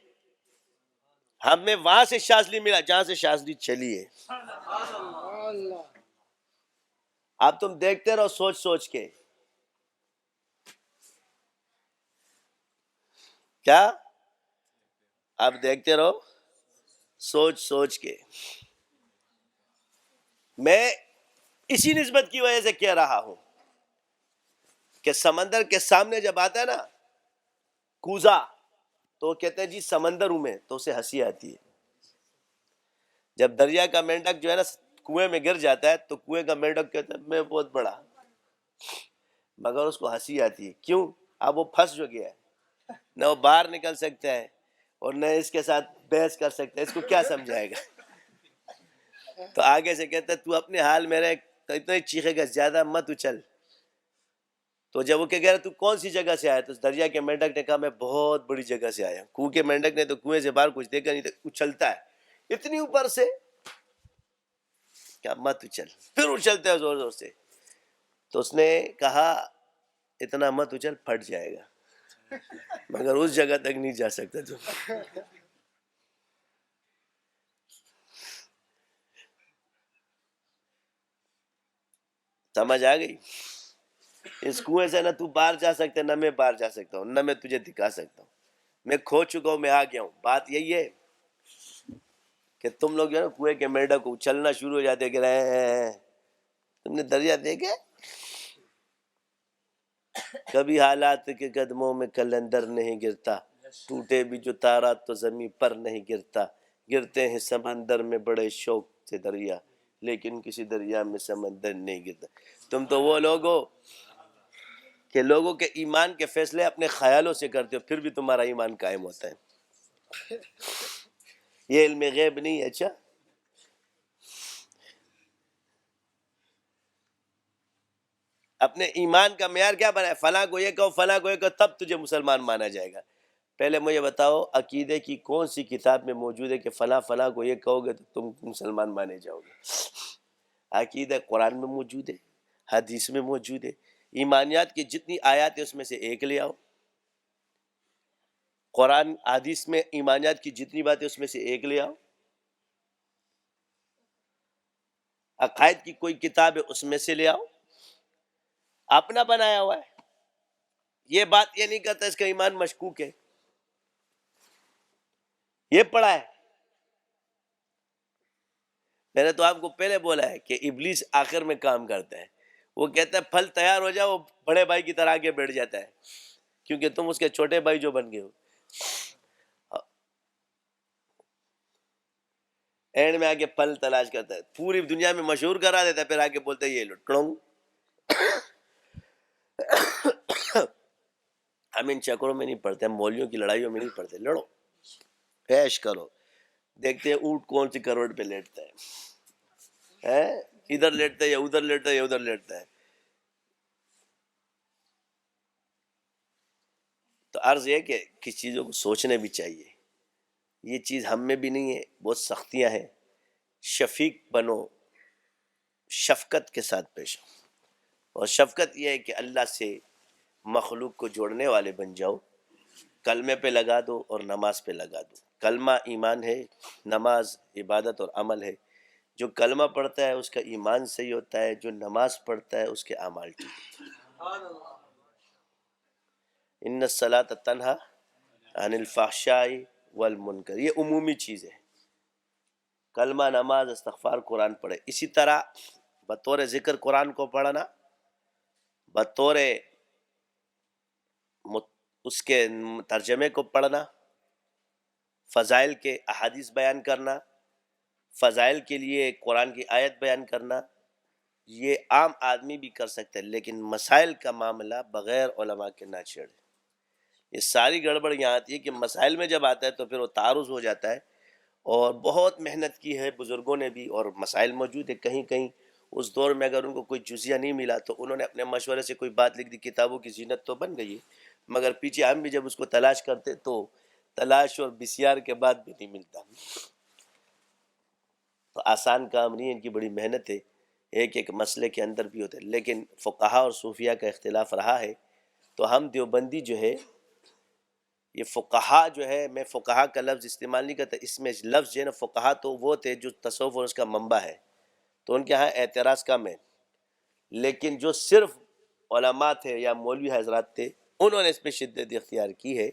ہمیں وہاں سے شاذلی ملا جہاں سے شاذلی چلی ہے۔ اب تم دیکھتے رہو سوچ سوچ کے، کیا؟ اب دیکھتے رہو سوچ سوچ کے۔ میں اسی نسبت کی وجہ سے کہہ رہا ہوں کہ سمندر کے سامنے جب آتا ہے نا کوزا، تو کہتے ہیں جی سمندر ہوں میں، تو اسے ہنسی آتی ہے۔ جب دریا کا مینڈک جو ہے نا کنویں میں گر جاتا ہے تو کنویں کا مینڈک کہتا ہے میں بہت بڑا، مگر اس کو ہنسی آتی ہے۔ کیوں؟ اب وہ پھنس جو گیا ہے، نہ وہ باہر نکل سکتا ہے اور نہ اس کے ساتھ بحث کر سکتا ہے، اس کو کیا سمجھائے گا؟ تو آگے سے کہتا ہے تو اپنے حال میں رہ، تو اتنا ہی چیخے گا زیادہ مت اچھل۔ تو جب وہ کہہ رہا تو کون سی جگہ سے آیا، تو دریا کے مینڈک نے کہا میں بہت بڑی جگہ سے آیا۔ کنویں کے مینڈک نے تو کنویں سے باہر کچھ دیکھا نہیں، تو اچھلتا ہے اتنی اوپر سے، کیا مت اچھل، پھر اچھلتا ہے زور زور سے۔ تو اس نے کہا اتنا مت اچھل، پھٹ جائے گا، مگر اس جگہ تک نہیں جا سکتا تم۔ سمجھ آ گئی؟ اس کنویں سے نہ تو باہر جا سکتے، نہ میں باہر جا سکتا ہوں، نہ میں تجھے دکھا سکتا ہوں۔ میں کھو چکا ہوں، میں آ گیا ہوں۔ بات یہی ہے کہ تم لوگ جو ہے نا کنویں کے میڈا کو اچھلنا شروع ہو جاتے کہ رہے، تم نے دریا دیکھے؟ کبھی حالات کے قدموں میں کلندر نہیں گرتا، ٹوٹے بھی جو تارا تو زمین پر نہیں گرتا۔ گرتے ہیں سمندر میں بڑے شوق سے دریا، لیکن کسی دریا میں سمندر نہیں گرتا۔ تم تو وہ لوگ ہو کہ لوگوں کے ایمان کے فیصلے اپنے خیالوں سے کرتے ہو، پھر بھی تمہارا ایمان قائم ہوتا ہے۔ یہ علم غیب نہیں ہے۔ اچھا، اپنے ایمان کا معیار کیا بنائے؟ فلاں کو یہ کہو، فلاں کو یہ کہو، تب تجھے مسلمان مانا جائے گا۔ پہلے مجھے بتاؤ عقیدے کی کون سی کتاب میں موجود ہے کہ فلاں فلاں کو یہ کہو گے تو تم مسلمان مانے جاؤ گے؟ عقیدہ قرآن میں موجود ہے، حدیث میں موجود ہے، ایمانیات کی جتنی آیات ہیں اس میں سے ایک لے آؤ۔ قرآن حدیث میں ایمانیات کی جتنی باتیں اس میں سے ایک لے آؤ۔ عقائد کی کوئی کتاب ہے اس میں سے لے آؤ، اپنا بنایا ہوا ہے. یہ بات یہ نہیں کرتا اس کا ایمان مشکوک ہے، یہ پڑھا ہے. میں نے تو آپ کو پہلے بولا ہے کہ ابلیس آخر میں کام کرتا ہے. وہ کہتا ہے پھل تیار ہو جائے، وہ بڑے بھائی کی طرح آگے بیٹھ جاتا ہے، کیونکہ تم اس کے چھوٹے بھائی جو بن گئے ہو. اینڈ میں آگے پھل تلاش کرتا ہے، پوری دنیا میں مشہور کرا دیتا ہے، پھر آگے بولتا ہے یہ لو ٹڑوں. ہم ان چکروں میں نہیں پڑتے، ہم مولویوں کی لڑائیوں میں نہیں پڑتے. لڑو، پیش کرو، دیکھتے ہیں اونٹ کون سی کروڑ پہ لیٹتا ہے، ادھر لیٹتا ہے یا ادھر لیٹتا ہے یا ادھر لیٹتا ہے. تو عرض یہ کہ کس چیزوں کو سوچنے بھی چاہیے. یہ چیز ہم میں بھی نہیں ہے، بہت سختیاں ہیں. شفیق بنو، شفقت کے ساتھ پیش آؤ. اور شفقت یہ ہے کہ اللہ سے مخلوق کو جوڑنے والے بن جاؤ. کلمے پہ لگا دو اور نماز پہ لگا دو. کلمہ ایمان ہے، نماز عبادت اور عمل ہے. جو کلمہ پڑھتا ہے اس کا ایمان صحیح ہوتا ہے، جو نماز پڑھتا ہے اس کے اعمال ٹھیک. ان الصلاۃ تنہا عن الفحشاء والمنکر، یہ عمومی چیز ہے. کلمہ، نماز، استغفار، قرآن پڑھے. اسی طرح بطور ذکر قرآن کو پڑھنا، بطور اس کے ترجمے کو پڑھنا، فضائل کے احادیث بیان کرنا، فضائل کے لیے قرآن کی آیت بیان کرنا، یہ عام آدمی بھی کر سکتے ہیں. لیکن مسائل کا معاملہ بغیر علماء کے نہ چھیڑے. یہ ساری گڑبڑ یہاں آتی ہے کہ مسائل میں جب آتا ہے تو پھر وہ تعارض ہو جاتا ہے. اور بہت محنت کی ہے بزرگوں نے بھی، اور مسائل موجود ہے. کہیں کہیں اس دور میں اگر ان کو کوئی جزیہ نہیں ملا تو انہوں نے اپنے مشورے سے کوئی بات لکھ دی. کتابوں کی زینت تو بن گئی ہے، مگر پیچھے ہم بھی جب اس کو تلاش کرتے تو تلاش اور بسیار کے بعد بھی نہیں ملتا. تو آسان کام نہیں ہے، ان کی بڑی محنت ہے. ایک ایک مسئلے کے اندر بھی ہوتے ہیں. لیکن فقہا اور صوفیہ کا اختلاف رہا ہے. تو ہم دیوبندی جو ہے، یہ فقہا جو ہے، میں فقہا کا لفظ استعمال نہیں کرتا. اس میں لفظ جو ہے نا فقہا، تو وہ تھے جو تصوف اور اس کا منبع ہے، تو ان کے ہاں اعتراض کم ہے. لیکن جو صرف علماء تھے یا مولوی حضرات تھے، انہوں نے اس پہ شدت اختیار کی ہے.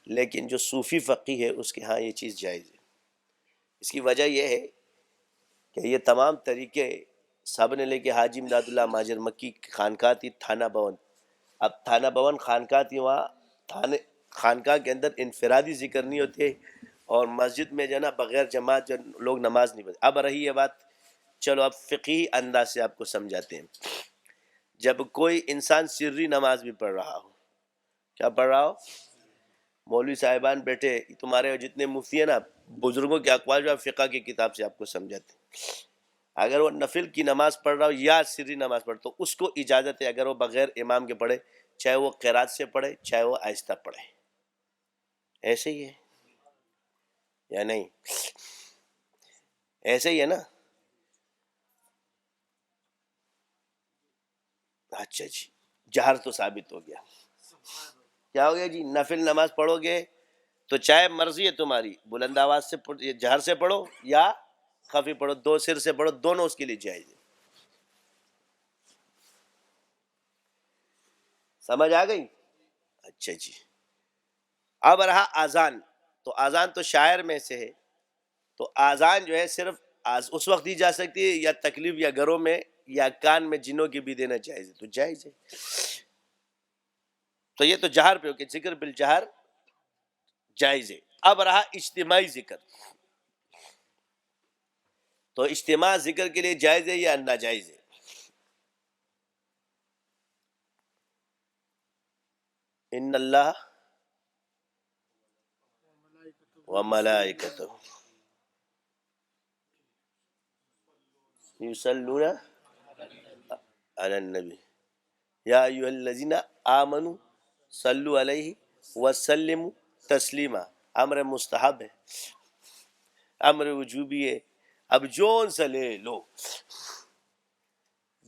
لیکن جو صوفی فقی ہے اس کے ہاں یہ چیز جائز ہے. اس کی وجہ یہ ہے کہ یہ تمام طریقے سب نے لے کے حاجی امداد اللہ ماجر مکی کی خانقاہ تھی تھانہ بھون. اب تھانہ بھون خانقاہ تھی، وہاں خانقاہ کے اندر انفرادی ذکر نہیں ہوتے، اور مسجد میں جو ہے نا بغیر جماعت جو لوگ نماز نہیں پڑھتے. اب رہی یہ بات، چلو اب فقہی انداز سے آپ کو سمجھاتے ہیں. جب کوئی انسان سری نماز بھی پڑھ رہا ہو، کیا پڑھ رہا ہو، مولوی صاحبان بیٹھے، تمہارے جتنے مفتی ہیں نا، بزرگوں کے اقوال جو فقہ کی کتاب سے آپ کو سمجھاتے ہیں. اگر وہ نفل کی نماز پڑھ رہا ہو یا سری نماز پڑھ، تو اس کو اجازت ہے اگر وہ بغیر امام کے پڑھے، چاہے وہ قرات سے پڑھے چاہے وہ آہستہ پڑھے. ایسے ہی ہے یا نہیں؟ ایسے ہی ہے نا. اچھا جی، جہر تو ثابت ہو گیا. کیا ہو گیا جی؟ نفل نماز پڑھو گے تو چاہے مرضی ہے تمہاری، بلند آواز سے جہر سے پڑھو یا خفی پڑھو، دو سر سے پڑھو، دونوں اس کے لیے جائز ہے. سمجھ آ گئی؟ اچھا جی. اب رہا آذان. تو آذان تو شاعر میں سے ہے. تو آذان جو ہے صرف اس وقت دی جا سکتی ہے یا تکلیف یا گھروں میں یا کان میں جنوں کی بھی دینا جائز ہے، تو جائز ہے. تو یہ تو جہر پہ ہو کہ ذکر بالجہر جائز ہے. اب رہا اجتماعی ذکر. تو اجتماع ذکر کے لیے جائز ہے یا ناجائز ہے؟ ان اللہ وملائکتہ یصلون علی النبی یا ایھا الذین آمنوا صلوا علیہ وسلموا تسلیما. امر مستحب ہے، امر وجوبی ہے. اب جون سے لے لو،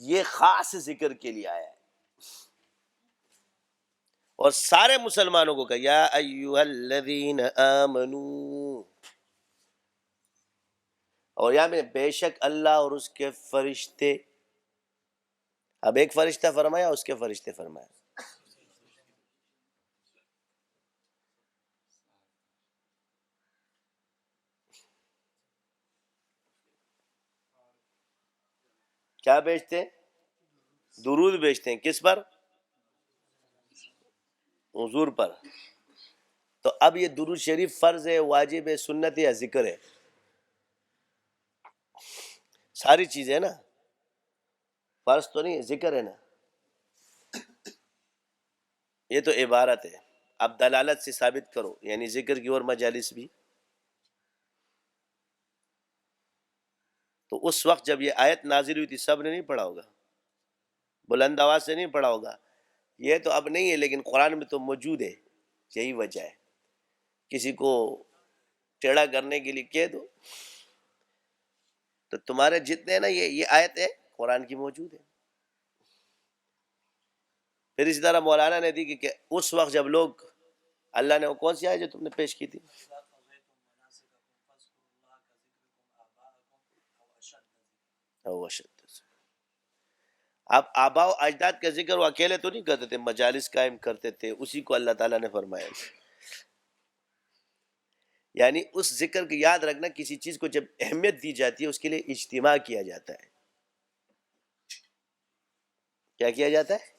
یہ خاص ذکر کے لیے آیا ہے اور سارے مسلمانوں کو کہا یا ایھا الذین آمنوا. اور یہاں میں بے شک اللہ اور اس کے فرشتے، اب ایک فرشتہ فرمایا اس کے فرشتے فرمایا. کیا بیچتے ہیں؟ درود بیچتے ہیں. کس پر؟ حضور پر. تو اب یہ درود شریف فرض ہے، واجب ہے، سنت ہے یا ذکر ہے؟ ساری چیزیں نا، فرض تو نہیں ہے، ذکر ہے نا. یہ تو عبارت ہے، اب دلالت سے ثابت کرو، یعنی ذکر کی اور مجالس بھی. تو اس وقت جب یہ آیت نازل ہوئی تھی سب نے نہیں پڑھا ہوگا، بلند آواز سے نہیں پڑھا ہوگا. یہ تو اب نہیں ہے لیکن قرآن میں تو موجود ہے. یہی وجہ ہے، کسی کو ٹیڑھا کرنے کے لیے کہہ دو تو تمہارے جتنے نا یہ آیت ہے قرآن کی موجود ہے. پھر اسی طرح مولانا نے دی کہ اس وقت جب لوگ، اللہ نے وہ کون سی آیت جو تم نے پیش کی تھی؟ او اشد. اب آبا و اجداد کا ذکر وہ اکیلے تو نہیں کرتے تھے، مجالس قائم کرتے تھے، اسی کو اللہ تعالیٰ نے فرمایا. یعنی اس ذکر کو یاد رکھنا، کسی چیز کو جب اہمیت دی جاتی ہے اس کے لیے اجتماع کیا جاتا ہے. کیا کیا جاتا ہے؟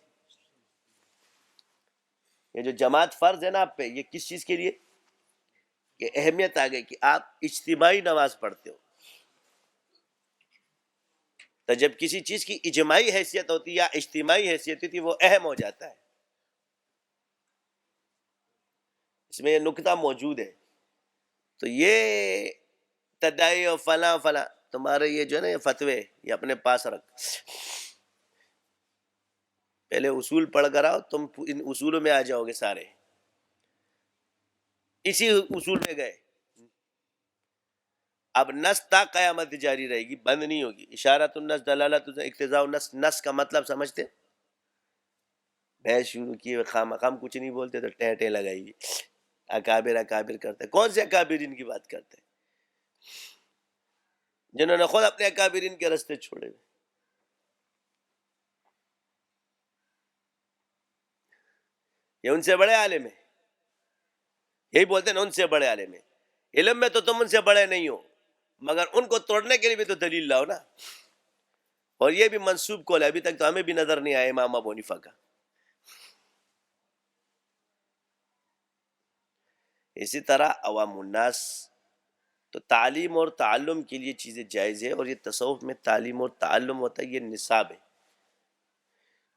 یہ جو جماعت فرض ہے نا آپ پہ، یہ کس چیز کے لیے؟ کہ اہمیت آ گئی کہ آپ اجتماعی نماز پڑھتے ہو. تو جب کسی چیز کی اجماعی حیثیت ہوتی یا اجتماعی حیثیت ہوتی وہ اہم ہو جاتا ہے. اس میں یہ نکتہ موجود ہے. تو یہ تدائی اور فلاں فلاں تمہارے یہ جو ہے نا یہ فتوے یہ اپنے پاس رکھ، پہلے اصول پڑھ کر آؤ، تم ان اصولوں میں آ جاؤ گے سارے. اسی اصول میں گئے. اب نس تا قیامت جاری رہے گی، بند نہیں ہوگی. اشارت النس، دلالت النس، اقتضاء النس. نس کا مطلب سمجھتے؟ بحث شروع کی، خام کچھ نہیں بولتے تو ٹہ لگائی گی، اکابر اکابر کرتے. کون سے اکابرین کی بات کرتے ہیں؟ جنہوں نے خود اپنے اکابرین کے رستے چھوڑے ہوئے. یہ ان سے بڑے عالم ہیں، یہی بولتے ہیں نا ان سے بڑے عالم ہیں. علم میں تو تم ان سے بڑے نہیں ہو، مگر ان کو توڑنے کے لیے بھی تو دلیل لاؤ نا. اور یہ بھی منسوب کول ہے، ابھی تک تو ہمیں بھی نظر نہیں آیا امام ابو حنیفہ کا. اسی طرح عوام الناس. تو تعلیم اور تعلم کے لیے چیزیں جائز ہے، اور یہ تصوف میں تعلیم اور تعلم ہوتا ہے، یہ نصاب ہے.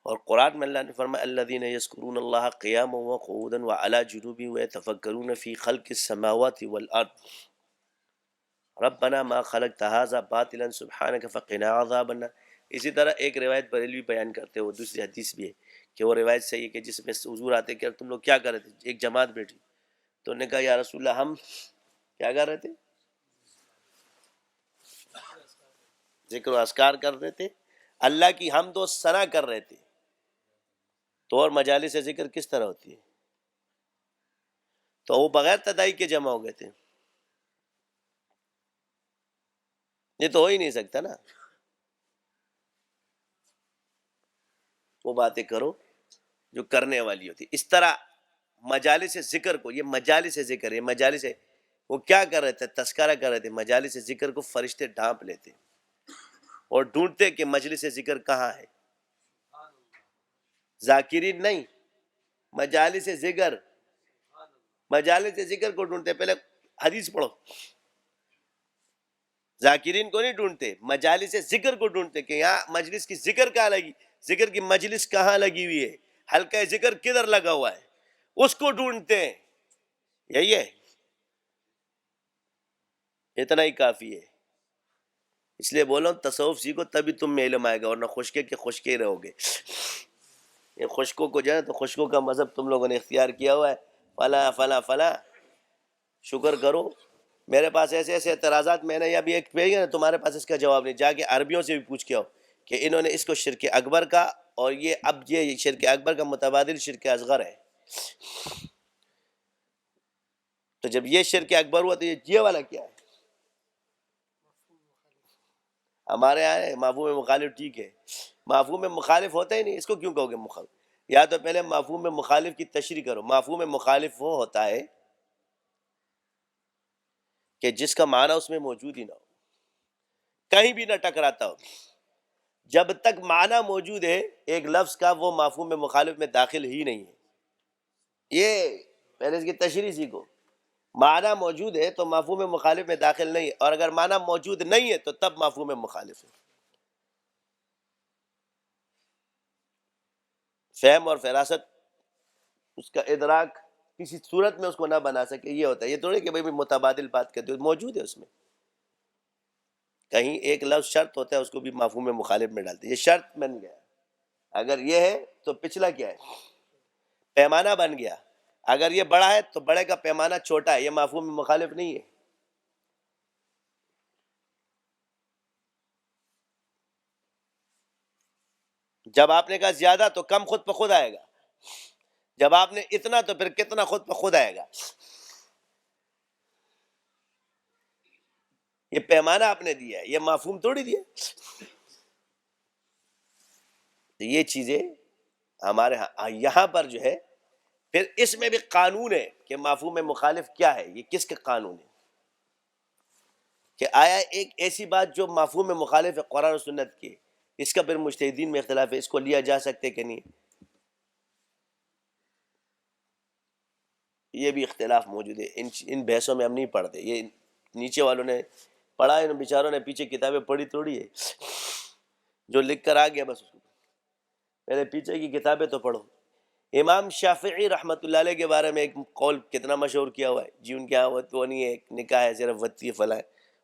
اور قرآن میں اللہ نے فرمایا الذین یذکرون اللہ قیاما وقعودا وعلی جنوبہم ویتفکرون فی خلق السماوات والارض ربنا ما خلقت هذا باطلا سبحانک فقنا عذاب النار. اسی طرح ایک روایت بریلوی بیان کرتے ہیں، وہ دوسری حدیث بھی ہے کہ وہ روایت صحیح ہے، کہ جس میں حضور آتے کہ تم لوگ کیا کر رہے تھے. ایک جماعت بیٹھی تو انہوں نے کہا یا رسول اللہ ہم کیا کر رہے تھے؟ ذکر و اذکار کر رہے تھے، اللہ کی حمد و ثنا کر رہے تھے. تو اور مجالس ذکر کس طرح ہوتی ہے؟ تو وہ بغیر تدائی کے جمع ہو گئے تھے. یہ تو ہو ہی نہیں سکتا نا. وہ باتیں کرو جو کرنے والی ہوتی. اس طرح مجالس ذکر کو، یہ مجالس ذکر ہے، مجالس وہ کیا کر رہے تھے؟ تذکرہ کر رہے تھے. مجالس ذکر کو فرشتے ڈھانپ لیتے اور ڈھونڈتے کہ مجلس ذکر کہاں ہے. ذاکرین نہیں، مجالس ذکر. مجالس ذکر کو ڈھونڈتے. پہلے حدیث پڑھو. ذاکرین کو نہیں ڈھونڈتے، مجالس ذکر کو ڈھونڈتے کہ یہاں مجلس کی ذکر کہاں لگی، ذکر کی مجلس کہاں لگی ہوئی ہے، حلقہ ذکر کدھر لگا ہوا ہے، اس کو ڈھونڈتے ہیں. یہی ہے، اتنا ہی کافی ہے. اس لیے بولو تصوف سیکھو تبھی تم میں علم آئے گا، ورنہ خشکے کے خشکے رہو گے. یہ خشکوں کو جو ہے تو خشکوں کا مذہب تم لوگوں نے اختیار کیا ہوا ہے. فلاں فلاں فلاں، شکر کرو. میرے پاس ایسے ایسے اعتراضات، میں نے ابھی ایک بھیجا نا، تمہارے پاس اس کا جواب نہیں. جا کے عربیوں سے بھی پوچھ کے آؤ کہ انہوں نے اس کو شرک اکبر کا، اور یہ اب یہ شرک اکبر کا متبادل شرک اصغر ہے. تو جب یہ شرک اکبر ہوا تو یہ والا کیا ہے؟ ہمارے یہاں ہے مفہوم مخالف ٹھیک ہے، مفہوم مخالف ہوتا ہی نہیں، اس کو کیوں کہو گے مخالف؟ یا تو پہلے مفہوم مخالف کی تشریح کرو۔ مفہوم مخالف وہ ہوتا ہے کہ جس کا معنی اس میں موجود ہی نہ ہو، کہیں بھی نہ ٹکراتا ہو۔ جب تک معنی موجود ہے ایک لفظ کا، وہ مفہوم مخالف میں داخل ہی نہیں ہے۔ یہ پہلے اس کی تشریح سیکھو۔ معنی موجود ہے تو مفہوم مخالف میں داخل نہیں ہے، اور اگر معنی موجود نہیں ہے تو تب مفہوم مخالف ہے۔ فہم اور فراست اس کا ادراک کسی صورت میں اس کو نہ بنا سکے، یہ ہوتا ہے۔ یہ تھوڑی کہ بھائی متبادل بات کرتے ہو، موجود ہے اس میں۔ کہیں ایک لفظ شرط ہوتا ہے، اس کو بھی مفہوم مخالف میں ڈالتے ہیں، یہ شرط بن گیا۔ اگر یہ ہے تو پچھلا کیا ہے؟ پیمانہ بن گیا۔ اگر یہ بڑا ہے تو بڑے کا پیمانہ چھوٹا ہے، یہ مفہوم مخالف نہیں ہے۔ جب آپ نے کہا زیادہ تو کم خود بخود آئے گا، جب آپ نے اتنا تو پھر کتنا خود بخود آئے گا۔ یہ پیمانہ آپ نے دیا ہے، یہ مفہوم توڑی دیا۔ یہ چیزیں ہمارے یہاں پر جو ہے، پھر اس میں بھی قانون ہے کہ مفہوم مخالف کیا ہے، یہ کس کے قانون ہے، کہ آیا ایک ایسی بات جو مفہوم مخالف ہے قرآن و سنت کی، اس کا پھر مجتہدین میں اختلاف ہے، اس کو لیا جا سکتے کہ نہیں، یہ بھی اختلاف موجود ہے۔ ان بحثوں میں ہم نہیں پڑھتے، یہ نیچے والوں نے پڑھا ہے، ان بیچاروں نے پیچھے کتابیں پڑھی توڑی ہے، جو لکھ کر آ گیا بس اس کو پہلے پیچھے کی کتابیں تو پڑھو۔ امام شافعی رحمۃ اللہ علیہ کے بارے میں ایک قول کتنا مشہور کیا ہوا ہے جی، ان کے یہاں وہ نہیں ہے، ایک نکاح ہے صرف وتی فلاں ہے۔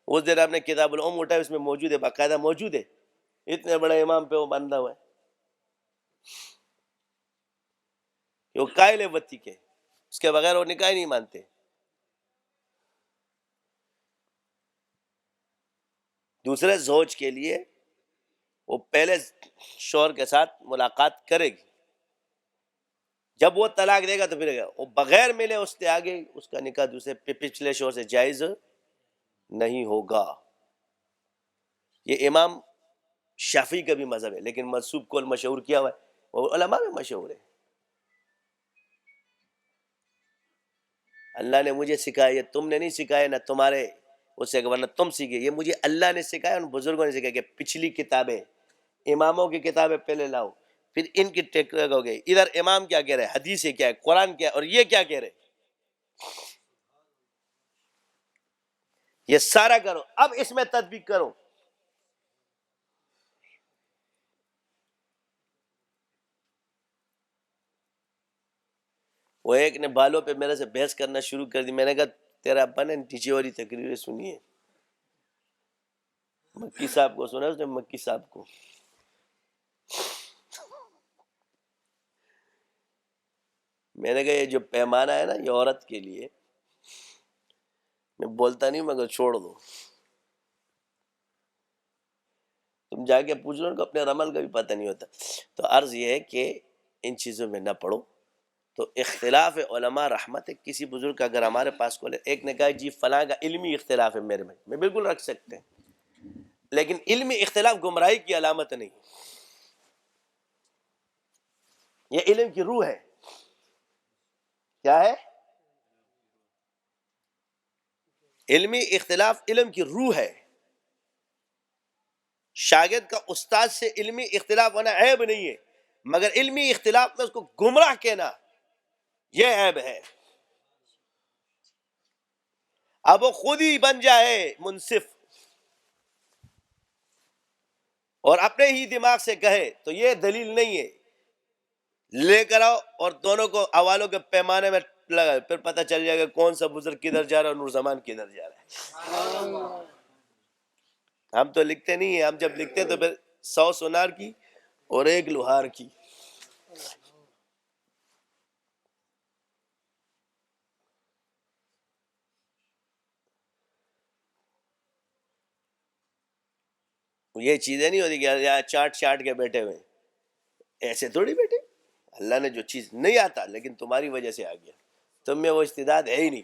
اس دن آپ نے کتاب العلم اٹھا، اس میں موجود ہے، باقاعدہ موجود ہے، اتنے بڑے امام پہ وہ بندہ ہوا ہے کہ وہ قائل ہے وتی کے، اس کے بغیر وہ نکاح ہی نہیں مانتے۔ دوسرے زوج کے لیے وہ پہلے شوہر کے ساتھ ملاقات کرے گی، جب وہ طلاق دے گا تو پھر وہ بغیر ملے اس سے آگے اس کا نکاح دوسرے پچھلے شوہر سے جائز نہیں ہوگا۔ یہ امام شافعی کا بھی مذہب ہے، لیکن منسوب قول مشہور کیا ہوا ہے، وہ علماء میں مشہور ہے۔ اللہ نے مجھے سکھایا، یہ تم نے نہیں سکھایا، نہ تمہارے اس سے ورنہ تم سیکھے، یہ مجھے اللہ نے سکھایا، ان بزرگوں نے سکھایا کہ پچھلی کتابیں، اماموں کی کتابیں پہلے لاؤ، پھر ان کی ٹیکر ہو گئی، ادھر امام کیا کہہ رہے ہیں، حدیث کیا ہے، قرآن کیا ہے، اور یہ کیا کہہ رہے ہیں، یہ سارا کرو، اب اس میں تطبیق کرو۔ وہ ایک نے بالوں پہ میرے سے بحث کرنا شروع کر دی، میں نے کہا تیرا ابا نے نیچے والی تقریریں سنی ہے، مکی صاحب کو سنا، اس نے مکی صاحب کو۔ میں نے کہا یہ جو پیمانہ ہے نا، یہ عورت کے لیے، میں بولتا نہیں مگر چھوڑ دو، تم جا کے پوچھ لو، ان کو اپنے رمل کا بھی پتہ نہیں ہوتا۔ تو عرض یہ ہے کہ ان چیزوں میں نہ پڑھو۔ تو اختلاف علماء رحمت ہے، کسی بزرگ کا اگر ہمارے پاس کو ایک نے کہا جی فلاں کا علمی اختلاف ہے میرے میں بالکل رکھ سکتے ہیں، لیکن علمی اختلاف گمراہی کی علامت نہیں، یہ علم کی روح ہے۔ کیا ہے؟ علمی اختلاف علم کی روح ہے۔ شاگرد کا استاد سے علمی اختلاف ہونا عیب نہیں ہے، مگر علمی اختلاف میں اس کو گمراہ کہنا یہ عیب ہے۔ اب وہ خود ہی بن جائے منصف اور اپنے ہی دماغ سے کہے تو یہ دلیل نہیں ہے، لے کر آؤ اور دونوں کو حوالوں کے پیمانے میں لگا، پھر پتہ چل جائے گا کون سا بزرگ کدھر جا رہا ہے اور نور زمان کدھر جا رہا ہے۔ ہم تو لکھتے نہیں ہیں، ہم جب لکھتے ہیں تو پھر 100 سونار کی اور 1 لوہار کی۔ یہ چیزیں نہیں ہوتی کہ یہاں چاٹ کے بیٹھے ہوئے، ایسے تھوڑی بیٹھے۔ اللہ نے جو چیز نہیں آتا لیکن تمہاری وجہ سے آ گیا، تم میں وہ استعداد ہے ہی نہیں،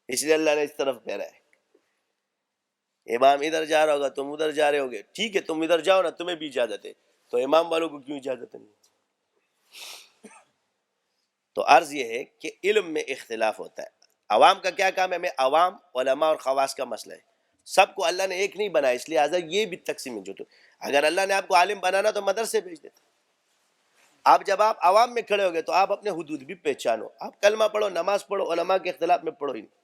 اس لیے اللہ نے اس طرف پھیرا ہے۔ امام ادھر جا رہا ہوگا، تم ادھر جا رہے ہوگے، ٹھیک ہے تم ادھر جاؤ نا، تمہیں بھی اجازت ہے، تو امام والوں کو کیوں اجازت نہیں؟ تو عرض یہ ہے کہ علم میں اختلاف ہوتا ہے. عوام کا کیا کام ہے؟ میں عوام، علماء اور خواص کا مسئلہ ہے. سب کو اللہ نے ایک نہیں بنایا، اس لیے لہٰذا یہ بھی تقسیم ہے. جو تو اگر اللہ نے آپ کو عالم بنانا تو مدرسے بھیج دیتا. آپ جب آپ عوام میں کھڑے ہو گئے تو آپ اپنے حدود بھی پہچانو. آپ کلمہ پڑھو، نماز پڑھو، علماء کے اختلاف میں پڑھو ہی نہیں.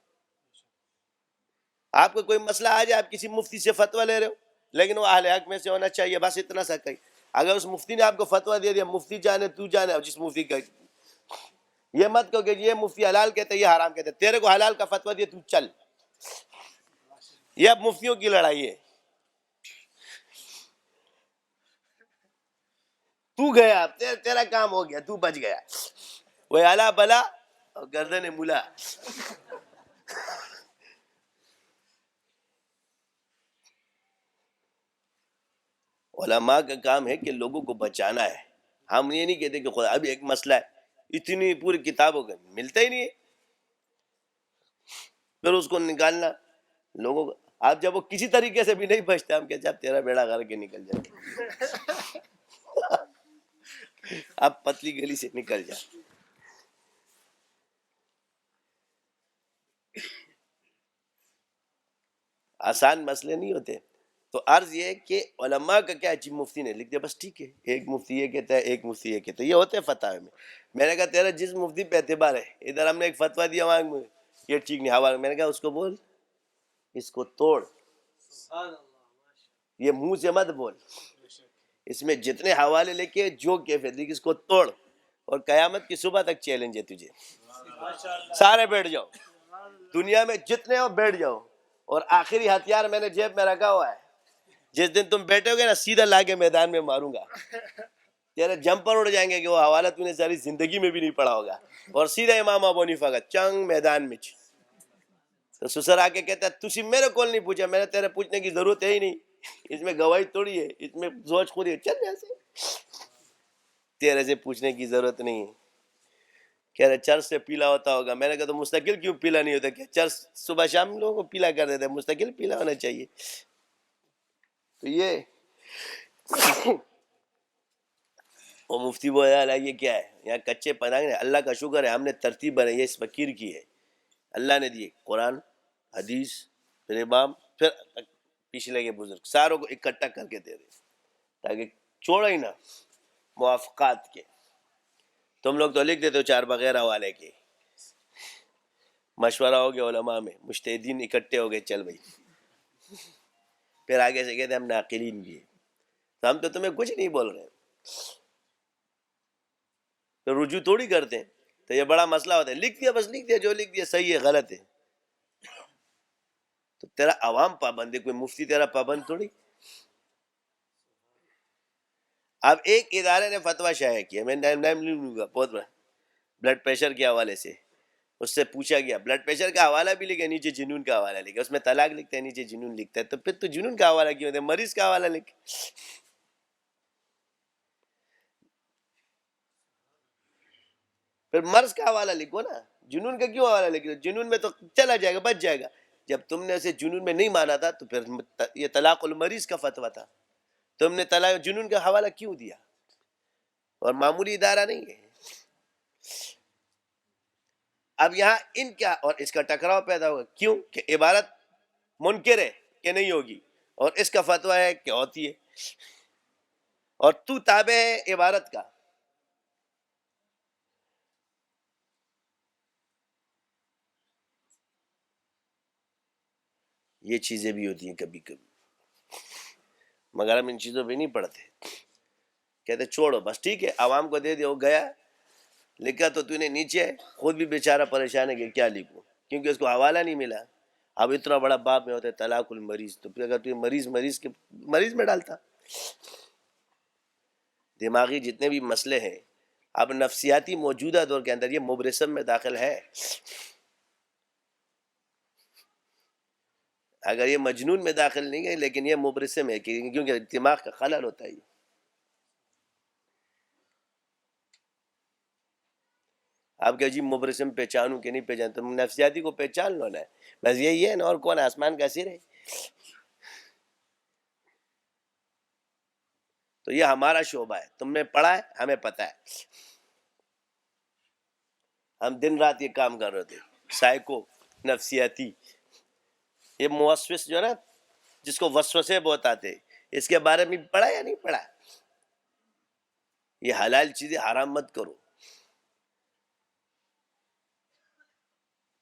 آپ کو کوئی مسئلہ آ جائے، آپ کسی مفتی سے فتویٰ لے رہے ہو، لیکن وہ اہل حق میں سے ہونا چاہیے، بس اتنا سا کہیں. اگر اس مفتی نے آپ کو فتویٰ دے دیا، مفتی جانے تو جانے، اور جس مفتی کا یہ مت کہو کہ یہ مفتی حلال کہتے یہ حرام کہتے، تیرے کو حلال کا فتویٰ دیا تو چل. یہ اب مفتیوں کی لڑائی ہے. تو گیا، تیرا کام ہو گیا، تو بچ گیا. وہ الا بلا اور گردن ملا. علماء کا کام ہے کہ لوگوں کو بچانا ہے. ہم یہ نہیں کہتے کہ خدا ابھی ایک مسئلہ ہے، اتنی پوری کتابوں کا ملتا ہی نہیں ہے، پھر اس کو نکالنا لوگوں کو. آپ جب وہ کسی طریقے سے بھی نہیں بچتے، ہم کہتے اب تیرا بیڑا غرق کے نکل جائے، اب پتلی گلی سے نکل جائے. آسان مسئلے نہیں ہوتے. تو عرض یہ ہے کہ علماء کا کیا ہے، مفتی نے لکھ دیا بس ٹھیک ہے، ایک مفتی یہ کہتا ہے، ایک مفتی یہ کہتا ہے، یہ ہوتے ہیں فتویٰ میں. میں نے کہا تیرا جس مفتی پہ اعتبار ہے، ادھر ہم نے ایک فتویٰ دیا وہاں یہ ٹھیک نہیں حوالہ، میں نے کہا اس کو بول، اس کو توڑ، یہ منہ سے مت بول. اس میں جتنے حوالے لے کے جو کیفیت لکھی اس کو توڑ، اور قیامت کی صبح تک چیلنج ہے تجھے. سارے بیٹھ جاؤ، دنیا میں جتنے ہو بیٹھ جاؤ، اور آخری ہتھیار میں نے جیب میں رکھا ہوا ہے، جس دن تم بیٹھے ہوگے نا سیدھا لا کے میدان میں ماروں گا. تیرے جمپر اڑ جائیں گے کہ وہ حوالہ تو نے ساری زندگی میں بھی نہیں پڑھا ہوگا، اور سیدھا امام ابو حنیفہ کا چنگ میدان میں. تو سسر آ کے کہتا ہے تسی میرے کول نہیں پوچھا. میں نے تیرے پوچھنے کی ضرورت ہے ہی نہیں، اس میں گواہی تھوڑی ہے، اس میں سوچ خود ہے، چل ایسے تیرے سے پوچھنے کی ضرورت نہیں ہے. کہہ رہے چرس سے پیلا ہوتا ہوگا. میں نے کہا تو مستقل کیوں پیلا نہیں ہوتا؟ کہ چرس صبح شام لوگوں کو پیلا کر دیتے، مستقل پیلا ہونا چاہیے. تو یہ وہ مفتی بولا یہ کیا ہے، یہاں کچے پتنگ. اللہ کا شکر ہے ہم نے ترتیب بنائی ہے، اس فقیر کی ہے، اللہ نے دیے قرآن حدیث، پھر امام، پھر پچھلے کے بزرگ، ساروں کو اکٹھا کر کے دے رہے تاکہ چھوڑا ہی نہ موافقات کے. تم لوگ تو لکھ دیتے ہو چار بغیر حوالے کے. مشورہ ہو گیا علماء میں، مجتہدین اکٹھے ہو گئے، چل بھائی. پھر آگے سے کہتے ہم ناقلین بھی ہیں، تو ہم تو تمہیں کچھ نہیں بول رہے ہیں، تو رجوع تھوڑی کرتے ہیں. تو یہ بڑا مسئلہ ہوتا ہے، لکھ دیا بس لکھ دیا، جو لکھ دیا صحیح ہے غلط ہے. تو تیرا عوام پابند ہے، کوئی مفتی تیرا پابند تھوڑی. اب ایک ادارے نے فتویٰ شائع کیا، میں نام نہیں لوں گا، بہت بڑا، بلڈ پریشر کے حوالے سے. اس سے پوچھا گیا، بلڈ پریشر کا حوالہ بھی لکھے، نیچے جنون کا حوالہ لکھے. اس میں طلاق لکھتا ہے، نیچے جنون لکھتا ہے. تو پھر تو جنون کا حوالہ کیوں ہوتا ہے؟ مریض کا حوالہ لکھ. پھر مرض کا حوالہ لکھو نا، جنون کا کیوں حوالہ لکھو؟ جنون میں تو چلا جائے گا، بچ جائے گا. جب تم نے اسے جنون میں نہیں مانا تھا تو پھر یہ طلاق المریض کا فتویٰ تھا، تم نے طلاق جنون کا حوالہ کیوں دیا؟ اور معمولی ادارہ نہیں ہے. اب یہاں ان کیا اور اس کا ٹکراؤ پیدا ہوگا، کیوں کہ عبارت منکر ہے کہ نہیں ہوگی، اور اس کا فتویٰ ہے کہ ہوتی ہے، اور تو تابع ہے عبارت کا. یہ چیزیں بھی ہوتی ہیں کبھی کبھی، مگر ہم ان چیزوں پہ نہیں پڑھتے. کہتے چھوڑو بس ٹھیک ہے، عوام کو دے دے، وہ گیا لکھا تو تو نے نیچے، خود بھی بیچارہ پریشان ہے کہ کیا لکھوں، کیونکہ اس کو حوالہ نہیں ملا. اب اتنا بڑا باب میں ہوتا ہے طلاق المریض، تو پھر اگر تو مریض میں ڈالتا. دماغی جتنے بھی مسئلے ہیں اب نفسیاتی موجودہ دور کے اندر یہ مبرسم میں داخل ہے. اگر یہ مجنون میں داخل نہیں ہے، لیکن یہ مبرسم ہے، کیونکہ دماغ کا خلل ہوتا ہے. آپ کہ جی مبرسم پہچانوں کہ نہیں پہچان، تم نفسیاتی کو پہچان لو نا، بس یہی ہے نا، اور کون آسمان کا سر ہے. تو یہ ہمارا شعبہ ہے. تم نے پڑھا ہے, ہمیں پتہ ہے, ہم دن رات یہ کام کر رہے تھے. سائیکو نفسیاتی, یہ موسوس جو ہے نا جس کو وسوسے بہت آتے, اس کے بارے میں پڑھا یا نہیں پڑھا؟ یہ حلال چیزیں حرام مت کرو,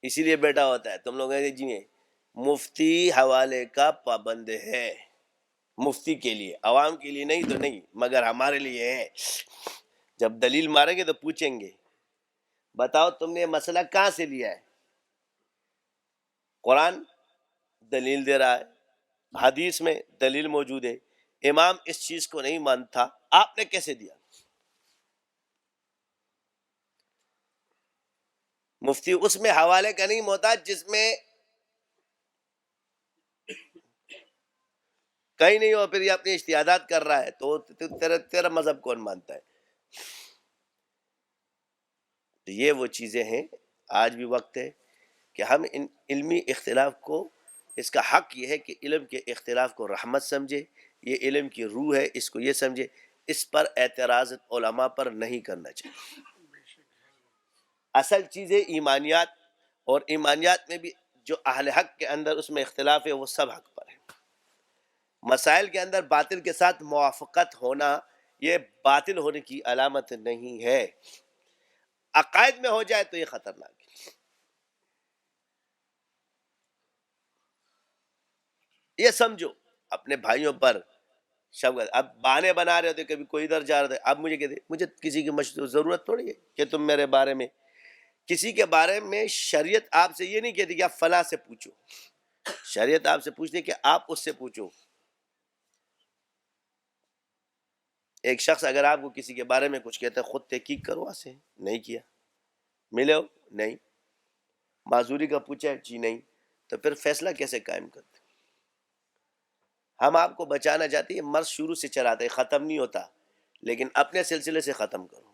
اسی لیے بیٹا ہوتا ہے. تم لوگ جی میں مفتی حوالے کا پابند ہے, مفتی کے لیے, عوام کے لیے نہیں تو نہیں, مگر ہمارے لیے ہے. جب دلیل ماریں گے تو پوچھیں گے بتاؤ تم نے یہ مسئلہ کہاں سے لیا ہے؟ قرآن دلیل دے رہا ہے, حدیث میں دلیل موجود ہے, امام اس چیز کو نہیں مانتا, آپ نے کیسے دیا؟ مفتی اس میں حوالے کا نہیں محتاج جس میں کہیں نہیں ہو, پھر یہ اپنی اجتہادات کر رہا ہے, تو تیرا مذہب کون مانتا ہے؟ تو یہ وہ چیزیں ہیں. آج بھی وقت ہے کہ ہم ان علمی اختلاف کو, اس کا حق یہ ہے کہ علم کے اختلاف کو رحمت سمجھے, یہ علم کی روح ہے, اس کو یہ سمجھے. اس پر اعتراض علماء پر نہیں کرنا چاہیے. اصل چیزیں ایمانیات, اور ایمانیات میں بھی جو اہل حق کے اندر اس میں اختلاف ہے وہ سب حق پر ہے. مسائل کے اندر باطل کے ساتھ موافقت ہونا یہ باطل ہونے کی علامت نہیں ہے. عقائد میں ہو جائے تو یہ خطرناک ہے. یہ سمجھو اپنے بھائیوں پر شفقت. اب بہانے بنا رہے ہوتے, کبھی کوئی ادھر جا رہا تھا, اب مجھے کہتے مجھے کسی کی ضرورت تھوڑی ہے کہ تم میرے بارے میں, کسی کے بارے میں شریعت آپ سے یہ نہیں کہتی کہ آپ فلاں سے پوچھو, شریعت آپ سے پوچھتی ہے کہ آپ اس سے پوچھو. ایک شخص اگر آپ کو کسی کے بارے میں کچھ کہتا ہے, خود تحقیق کرو, وہاں سے نہیں کیا, ملے ہو نہیں, معذوری کا پوچھا جی نہیں, تو پھر فیصلہ کیسے قائم کرتے؟ ہم آپ کو بچانا چاہتے ہیں. مرض شروع سے چلاتے, ختم نہیں ہوتا, لیکن اپنے سلسلے سے ختم کرو.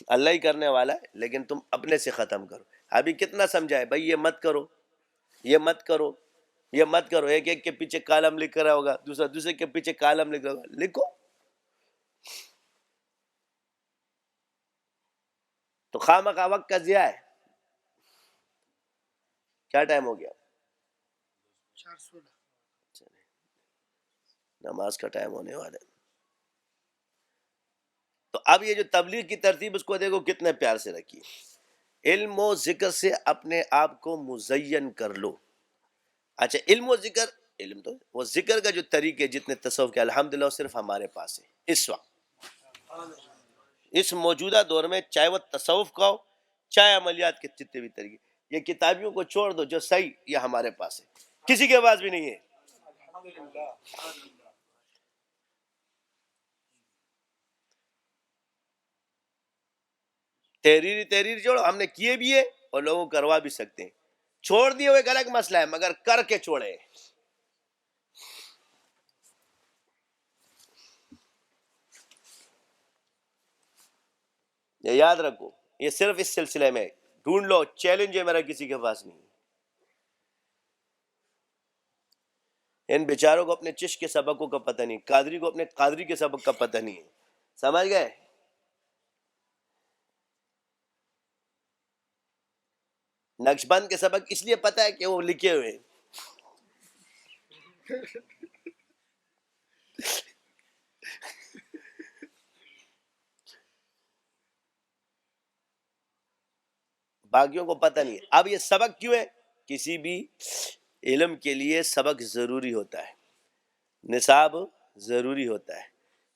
اللہ ہی کرنے والا ہے, لیکن تم اپنے سے ختم کرو. ابھی کتنا سمجھائے بھائی یہ مت کرو, یہ مت کرو, یہ مت کرو. ایک ایک کے پیچھے کالم لکھ رہا ہوگا, دوسرا دوسرے کے پیچھے کالم لکھ رہا ہوگا. لکھو تو خواہ وقت کا ضیاء ہے. کیا ٹائم ہو گیا؟ 4:16. نماز کا ٹائم ہونے والا ہے. تو اب یہ جو تبلیغ کی ترتیب اس کو دیکھو کتنے پیار سے رکھی. علم و ذکر سے اپنے آپ کو مزین کر لو. اچھا علم و ذکر, علم تو وہ ذکر کا جو طریقے جتنے تصوف کے الحمدللہ صرف ہمارے پاس ہے اس وقت, اس موجودہ دور میں, چاہے وہ تصوف کا ہو چاہے عملیات کے جتنے بھی طریقے. یہ کتابیوں کو چھوڑ دو, جو صحیح یہ ہمارے پاس ہے, کسی کے پاس بھی نہیں ہے. تحریر چھوڑو, ہم نے کیے بھی ہے اور لوگوں کو کروا بھی سکتے ہیں. چھوڑ دیے وہ ایک الگ مسئلہ ہے, مگر کر کے چھوڑے. یہ یاد رکھو, یہ صرف اس سلسلے میں ڈھونڈ لو. چیلنج ہے میرا, کسی کے پاس نہیں. ان بیچاروں کو اپنے چشت کے سبقوں کا پتہ نہیں, قادری کو اپنے قادری کے سبق کا پتہ نہیں ہے. سمجھ گئے؟ نقشبند کے سبق اس لیے پتہ ہے کہ وہ لکھے ہوئے ہیں. باقیوں کو پتہ نہیں ہے. اب یہ سبق کیوں ہے؟ کسی بھی علم کے لیے سبق ضروری ہوتا ہے, نصاب ضروری ہوتا ہے.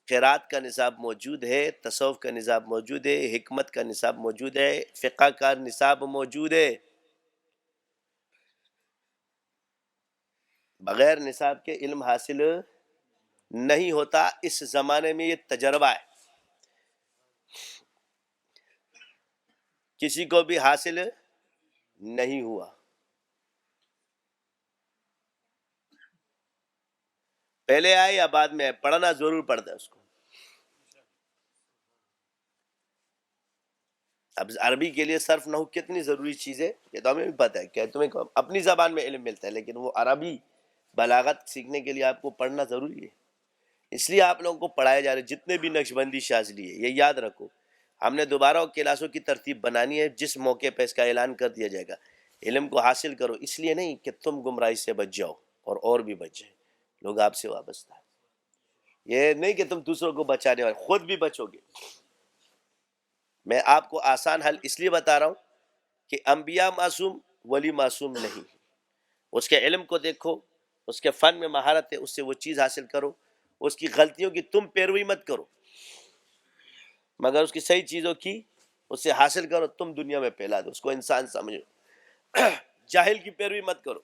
قرات کا نصاب موجود ہے, تصوف کا نصاب موجود ہے, حکمت کا نصاب موجود ہے, فقہ کا نصاب موجود ہے. بغیر نصاب کے علم حاصل نہیں ہوتا. اس زمانے میں یہ تجربہ ہے, کسی کو بھی حاصل نہیں ہوا. پہلے آئے یا بعد میں آئے, پڑھنا ضرور پڑتا ہے اس کو. اب عربی کے لیے صرف نحو کتنی ضروری چیز ہے یہ تو ہمیں بھی پتہ ہے, کہ تمہیں اپنی زبان میں علم ملتا ہے, لیکن وہ عربی بلاغت سیکھنے کے لیے آپ کو پڑھنا ضروری ہے. اس لیے آپ لوگوں کو پڑھائے جا رہے جتنے بھی نقشبندی شاذلی ہے، یہ یاد رکھو، ہم نے دوبارہ کلاسوں کی ترتیب بنانی ہے، جس موقع پہ اس کا اعلان کر دیا جائے گا۔ علم کو حاصل کرو، اس لیے نہیں کہ تم گمراہی سے بچ جاؤ اور بھی بچ جائیں، لوگ آپ سے وابستہ ہیں۔ یہ نہیں کہ تم دوسروں کو بچانے والے، خود بھی بچو گے۔ میں آپ کو آسان حل اس لیے بتا رہا ہوں کہ انبیاء معصوم، ولی معصوم نہیں۔ اس کے علم کو دیکھو، اس کے فن میں مہارت ہے، اس سے وہ چیز حاصل کرو، اس کی غلطیوں کی تم پیروی مت کرو، مگر اس کی صحیح چیزوں کی اس سے حاصل کرو، تم دنیا میں پھیلا دو، اس کو انسان سمجھو۔ جاہل کی پیروی مت کرو۔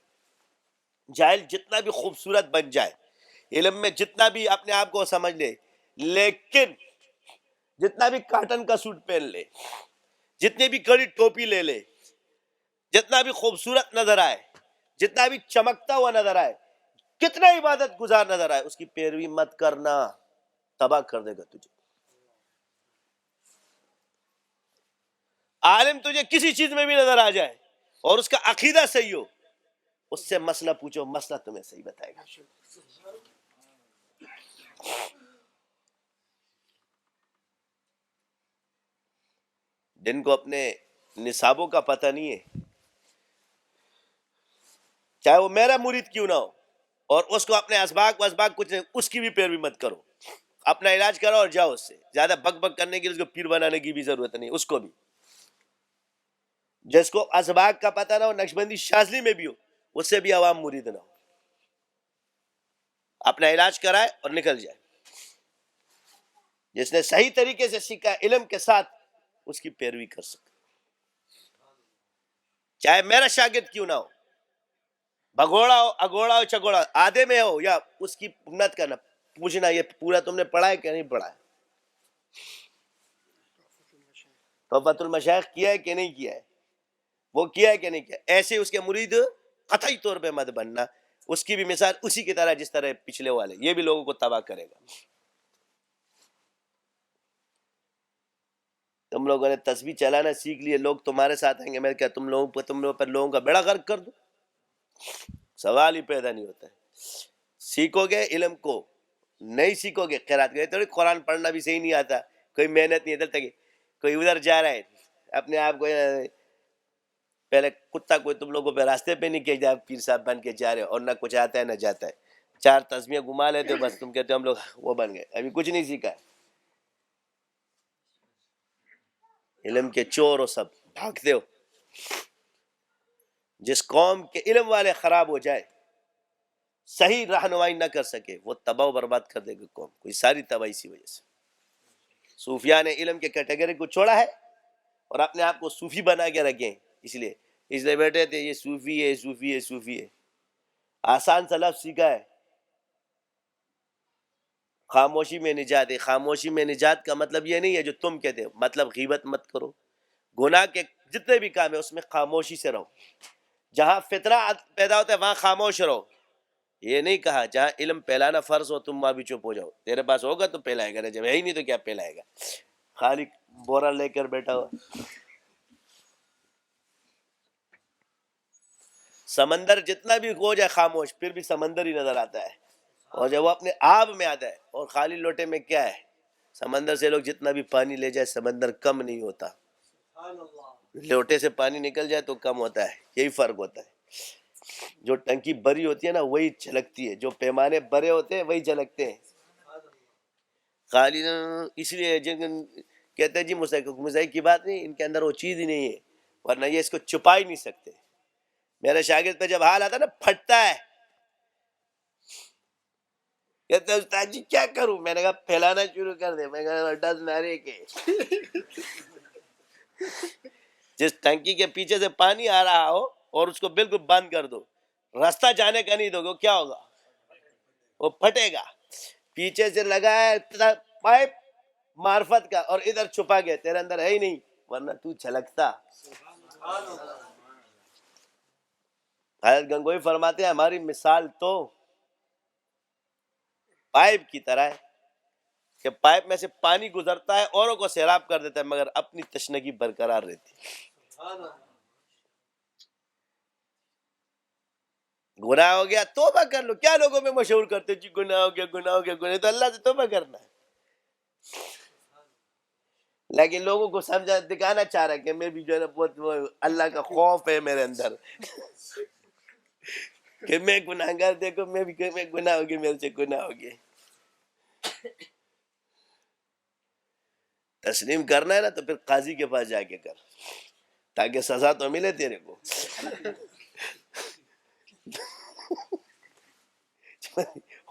جاہل جتنا بھی خوبصورت بن جائے، علم میں جتنا بھی اپنے آپ کو سمجھ لے، لیکن جتنا بھی کاٹن کا سوٹ پہن لے، جتنی بھی کڑی ٹوپی لے لے، جتنا بھی خوبصورت نظر آئے، جتنا بھی چمکتا ہوا نظر آئے، کتنا عبادت گزار نظر آئے، اس کی پیروی مت کرنا، تباہ کر دے گا تجھے۔ عالم تجھے کسی چیز میں بھی نظر آ جائے اور اس کا عقیدہ صحیح ہو، اس سے مسئلہ پوچھو، مسئلہ تمہیں صحیح بتائے گا۔ جن کو اپنے نصابوں کا پتہ نہیں ہے، چاہے وہ میرا مرید کیوں نہ ہو، اور اس کو اپنے اسباق کچھ نہیں، اس کی بھی پیروی مت کرو، اپنا علاج کرو اور جاؤ اس سے۔ زیادہ بک بک کرنے کے لیے اس کو پیر بنانے کی بھی ضرورت نہیں، اس کو بھی جس کو اسباق کا پتہ نہ ہو، نقشبندی شاذلی میں بھی ہو، اس سے بھی عوام مرید نہ ہو، اپنا علاج کرائے اور نکل جائے۔ جس نے صحیح طریقے سے سیکھا علم کے ساتھ، اس کی پیروی کر سکے، چاہے میرا شاگرد کیوں نہ ہو، بھگوڑا ہو، اگوڑا ہو، چگوڑا، آدھے میں ہو، یا اس کی مت کرنا، پوچھنا یہ پورا تم نے پڑھا ہے کہ نہیں پڑھا ہے، تحفۃ المشائخ کیا ہے کہ نہیں کیا ہے، وہ کیا ہے کہ نہیں کیا۔ ایسے اس کے مرید قطعی طور پہ مت بننا، اس کی بھی مثال اسی کی طرح جس طرح پچھلے والے، یہ بھی لوگوں کو تباہ کرے گا۔ تم لوگوں نے تسبیح چلانا سیکھ لیے، لوگ تمہارے ساتھ آئیں گے، میں کیا تم لوگوں پر لوگوں کا بیڑا غرق کر دوں؟ سوال ہی پیدا نہیں ہوتا ہے۔ سیکھو گے علم کو، نہیں سیکھو گے قرات گئے تھوڑی، قرآن پڑھنا بھی صحیح نہیں آتا، کوئی محنت نہیں ہے، کوئی ادھر جا رہا ہے اپنے آپ کو، پہلے کتا کوئی تم لوگوں پہ راستے پہ نہیں کہ جا پیر صاحب بن کے جا رہے، اور نہ کچھ آتا ہے نہ جاتا ہے، 4 تسبیحیں گھما لیتے ہو بس، تم کہتے ہو ہم لوگ وہ بن گئے، ابھی کچھ نہیں سیکھا ہے۔ علم کے چور ہو، سب بھاگتے ہو۔ جس قوم کے علم والے خراب ہو جائے، صحیح رہنمائی نہ کر سکے، وہ تباہ و برباد کر دے گا قوم کو، یہ ساری تباہی اسی وجہ سے۔ صوفیاء نے علم کے کیٹیگری کو چھوڑا ہے اور اپنے آپ کو صوفی بنا کے رکھے، اس لیے بیٹھے تھے یہ صوفی ہے، صوفی ہے، صوفی ہے، آسان سا لفظ سیکھا ہے، خاموشی میں نجات ہے۔ خاموشی میں نجات کا مطلب یہ نہیں ہے جو تم کہتے ہو، مطلب غیبت مت کرو، گناہ کے جتنے بھی کام ہیں اس میں خاموشی سے رہو، جہاں فتنہ پیدا ہوتا ہے وہاں خاموش رہو۔ یہ نہیں کہا جہاں علم پھیلانا فرض ہو تم وہاں بھی چپ ہو جاؤ، تیرے پاس ہوگا تو پھیلائے گا، جب ہے ہی نہیں تو کیا پھیلائے گا، خالی بورا لے کر بیٹھا ہوا۔ سمندر جتنا بھی ہو جائے خاموش، پھر بھی سمندر ہی نظر آتا ہے، اور جب وہ اپنے آب میں آتا ہے، اور خالی لوٹے میں کیا ہے، سمندر سے لوگ جتنا بھی پانی لے جائے سمندر کم نہیں ہوتا، لوٹے سے پانی نکل جائے تو کم ہوتا ہے، یہی فرق ہوتا ہے۔ جو ٹنکی بری ہوتی ہے نا وہی جھلکتی ہے، جو پیمانے بڑے ہوتے ہیں وہی جھلکتے ہیں، خالی اس لیے جن کہتے ہیں جی مزاحق کی بات نہیں، ان کے اندر وہ چیز ہی نہیں ہے، ورنہ یہ اس کو چھپا ہی نہیں سکتے۔ میرے شاگرد پہ جب حال آتا ہے نا پھٹتا ہے، کہتے ہیں استاد جی کیا کروں، میں نے کہا پھیلانا شروع کر دے، میں کہا ڈز میرے کے جس ٹنکی کے پیچھے سے پانی آ رہا ہو اور اس کو بالکل بند کر دو، راستہ جانے کا نہیں دو گے، کیا ہوگا، وہ پھٹے گا۔ پیچھے سے لگا ہے پائپ معرفت کا اور ادھر چھپا گیا، تیرے اندر ہے ہی نہیں، ورنہ تو چھلکتا۔ حضرت گنگوئی فرماتے ہیں ہماری مثال تو پائپ کی طرح ہے کہ پائپ میں سے پانی گزرتا ہے، اوروں کو سیراب کر دیتا ہے، مگر اپنی تشنگی برقرار رہتی ہے۔ گناہ ہو گیا توبہ کر لو. کیا لوگوں میں مشہور کرتے جی گناہ ہو گیا گناہ ہو گیا گناہ, تو اللہ سے توبہ کرنا ہے. لیکن لوگوں کو سمجھا دکھانا چاہ رہا ہے کہ میں بھی جو ہے نا بہت اللہ کا خوف ہے میرے اندر کہ میں گناہ گار, دیکھو میں بھی میں گناہ ہو گیا, میرے سے گناہ ہو گیا. تسلیم کرنا ہے نا تو پھر قاضی کے پاس جا کے کر, تاکہ سزا تو ملے تیرے کو.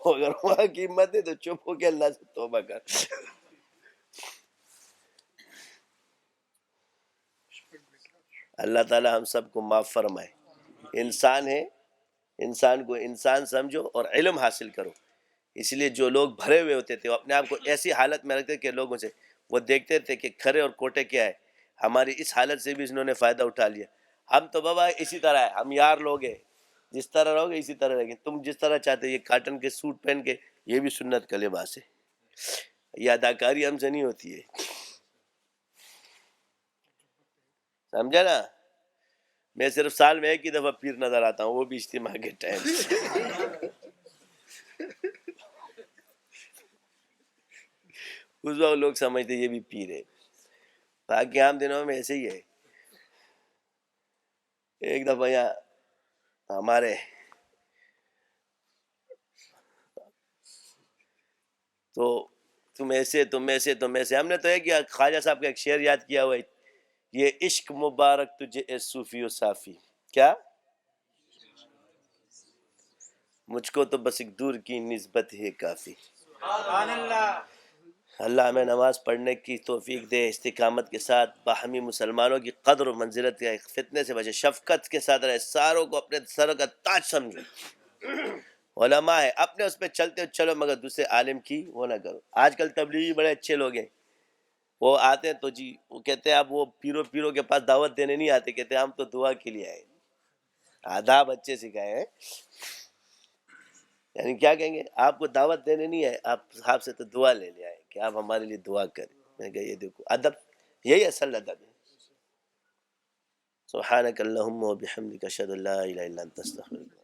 اگر وہاں کی ہمت ہے تو چپ ہو کے اللہ سے توبہ کر. اللہ تعالی ہم سب کو معاف فرمائے. انسان ہے, انسان کو انسان سمجھو اور علم حاصل کرو. اس لیے جو لوگ بھرے ہوئے ہوتے تھے وہ اپنے آپ کو ایسی حالت میں رکھتے کہ لوگوں سے وہ دیکھتے تھے کہ کھرے اور کوٹے کیا ہے, ہماری اس حالت سے بھی انہوں نے فائدہ اٹھا لیا. ہم تو بابا اسی طرح ہے, ہم یار لوگ ہیں, جس طرح رہو گے اسی طرح رہیں گے. تم جس طرح چاہتے یہ کاٹن کے سوٹ پہن کے, یہ بھی سنت کا لباس ہے. یہ اداکاری ہم سے نہیں ہوتی ہے, سمجھا نا. میں صرف سال میں ایک ہی دفعہ پیر نظر آتا ہوں, وہ بھی اجتماع کے ٹائم. اس وقت لوگ سمجھتے یہ بھی پیر ہے. باقی عام دنوں میں ایسے ہی ہے. ایک دفعہ یہاں ہمارے تو تم ایسے تم ایسے تم ایسے, ہم نے تو ایک خواجہ صاحب کا ایک شعر یاد کیا ہوا ہے, یہ عشق مبارک تجھے اے صوفی و صافی, کیا مجھ کو تو بس ایک دور کی نسبت ہے کافی. اللہ ہمیں نماز پڑھنے کی توفیق دے, استقامت کے ساتھ باہمی مسلمانوں کی قدر و منزلت کے فتنے سے بچے, شفقت کے ساتھ رہے, ساروں کو اپنے سر کا تاج سمجھو. علماء ہے اپنے اس پہ چلتے ہو چلو, مگر دوسرے عالم کی وہ نہ کرو. آج کل تبلیغی بڑے اچھے لوگ ہیں, وہ آتے ہیں تو جی وہ کہتے ہیں اب وہ پیروں کے پاس دعوت دینے نہیں آتے, کہتے ہیں ہم تو دعا کے لیے آئے. آداب اچھے سکھائے ہیں, یعنی کیا کہیں گے, آپ کو دعوت دینے نہیں ہے, آپ صاحب سے تو دعا لینے آئے کہ آپ ہمارے لیے دعا کریں. میں نے کہا یہ دیکھو ادب, یہی اصل ادب ہے. سبحانک اللہم و بحمدک اشہد ان لا الہ الا انت استغفرک.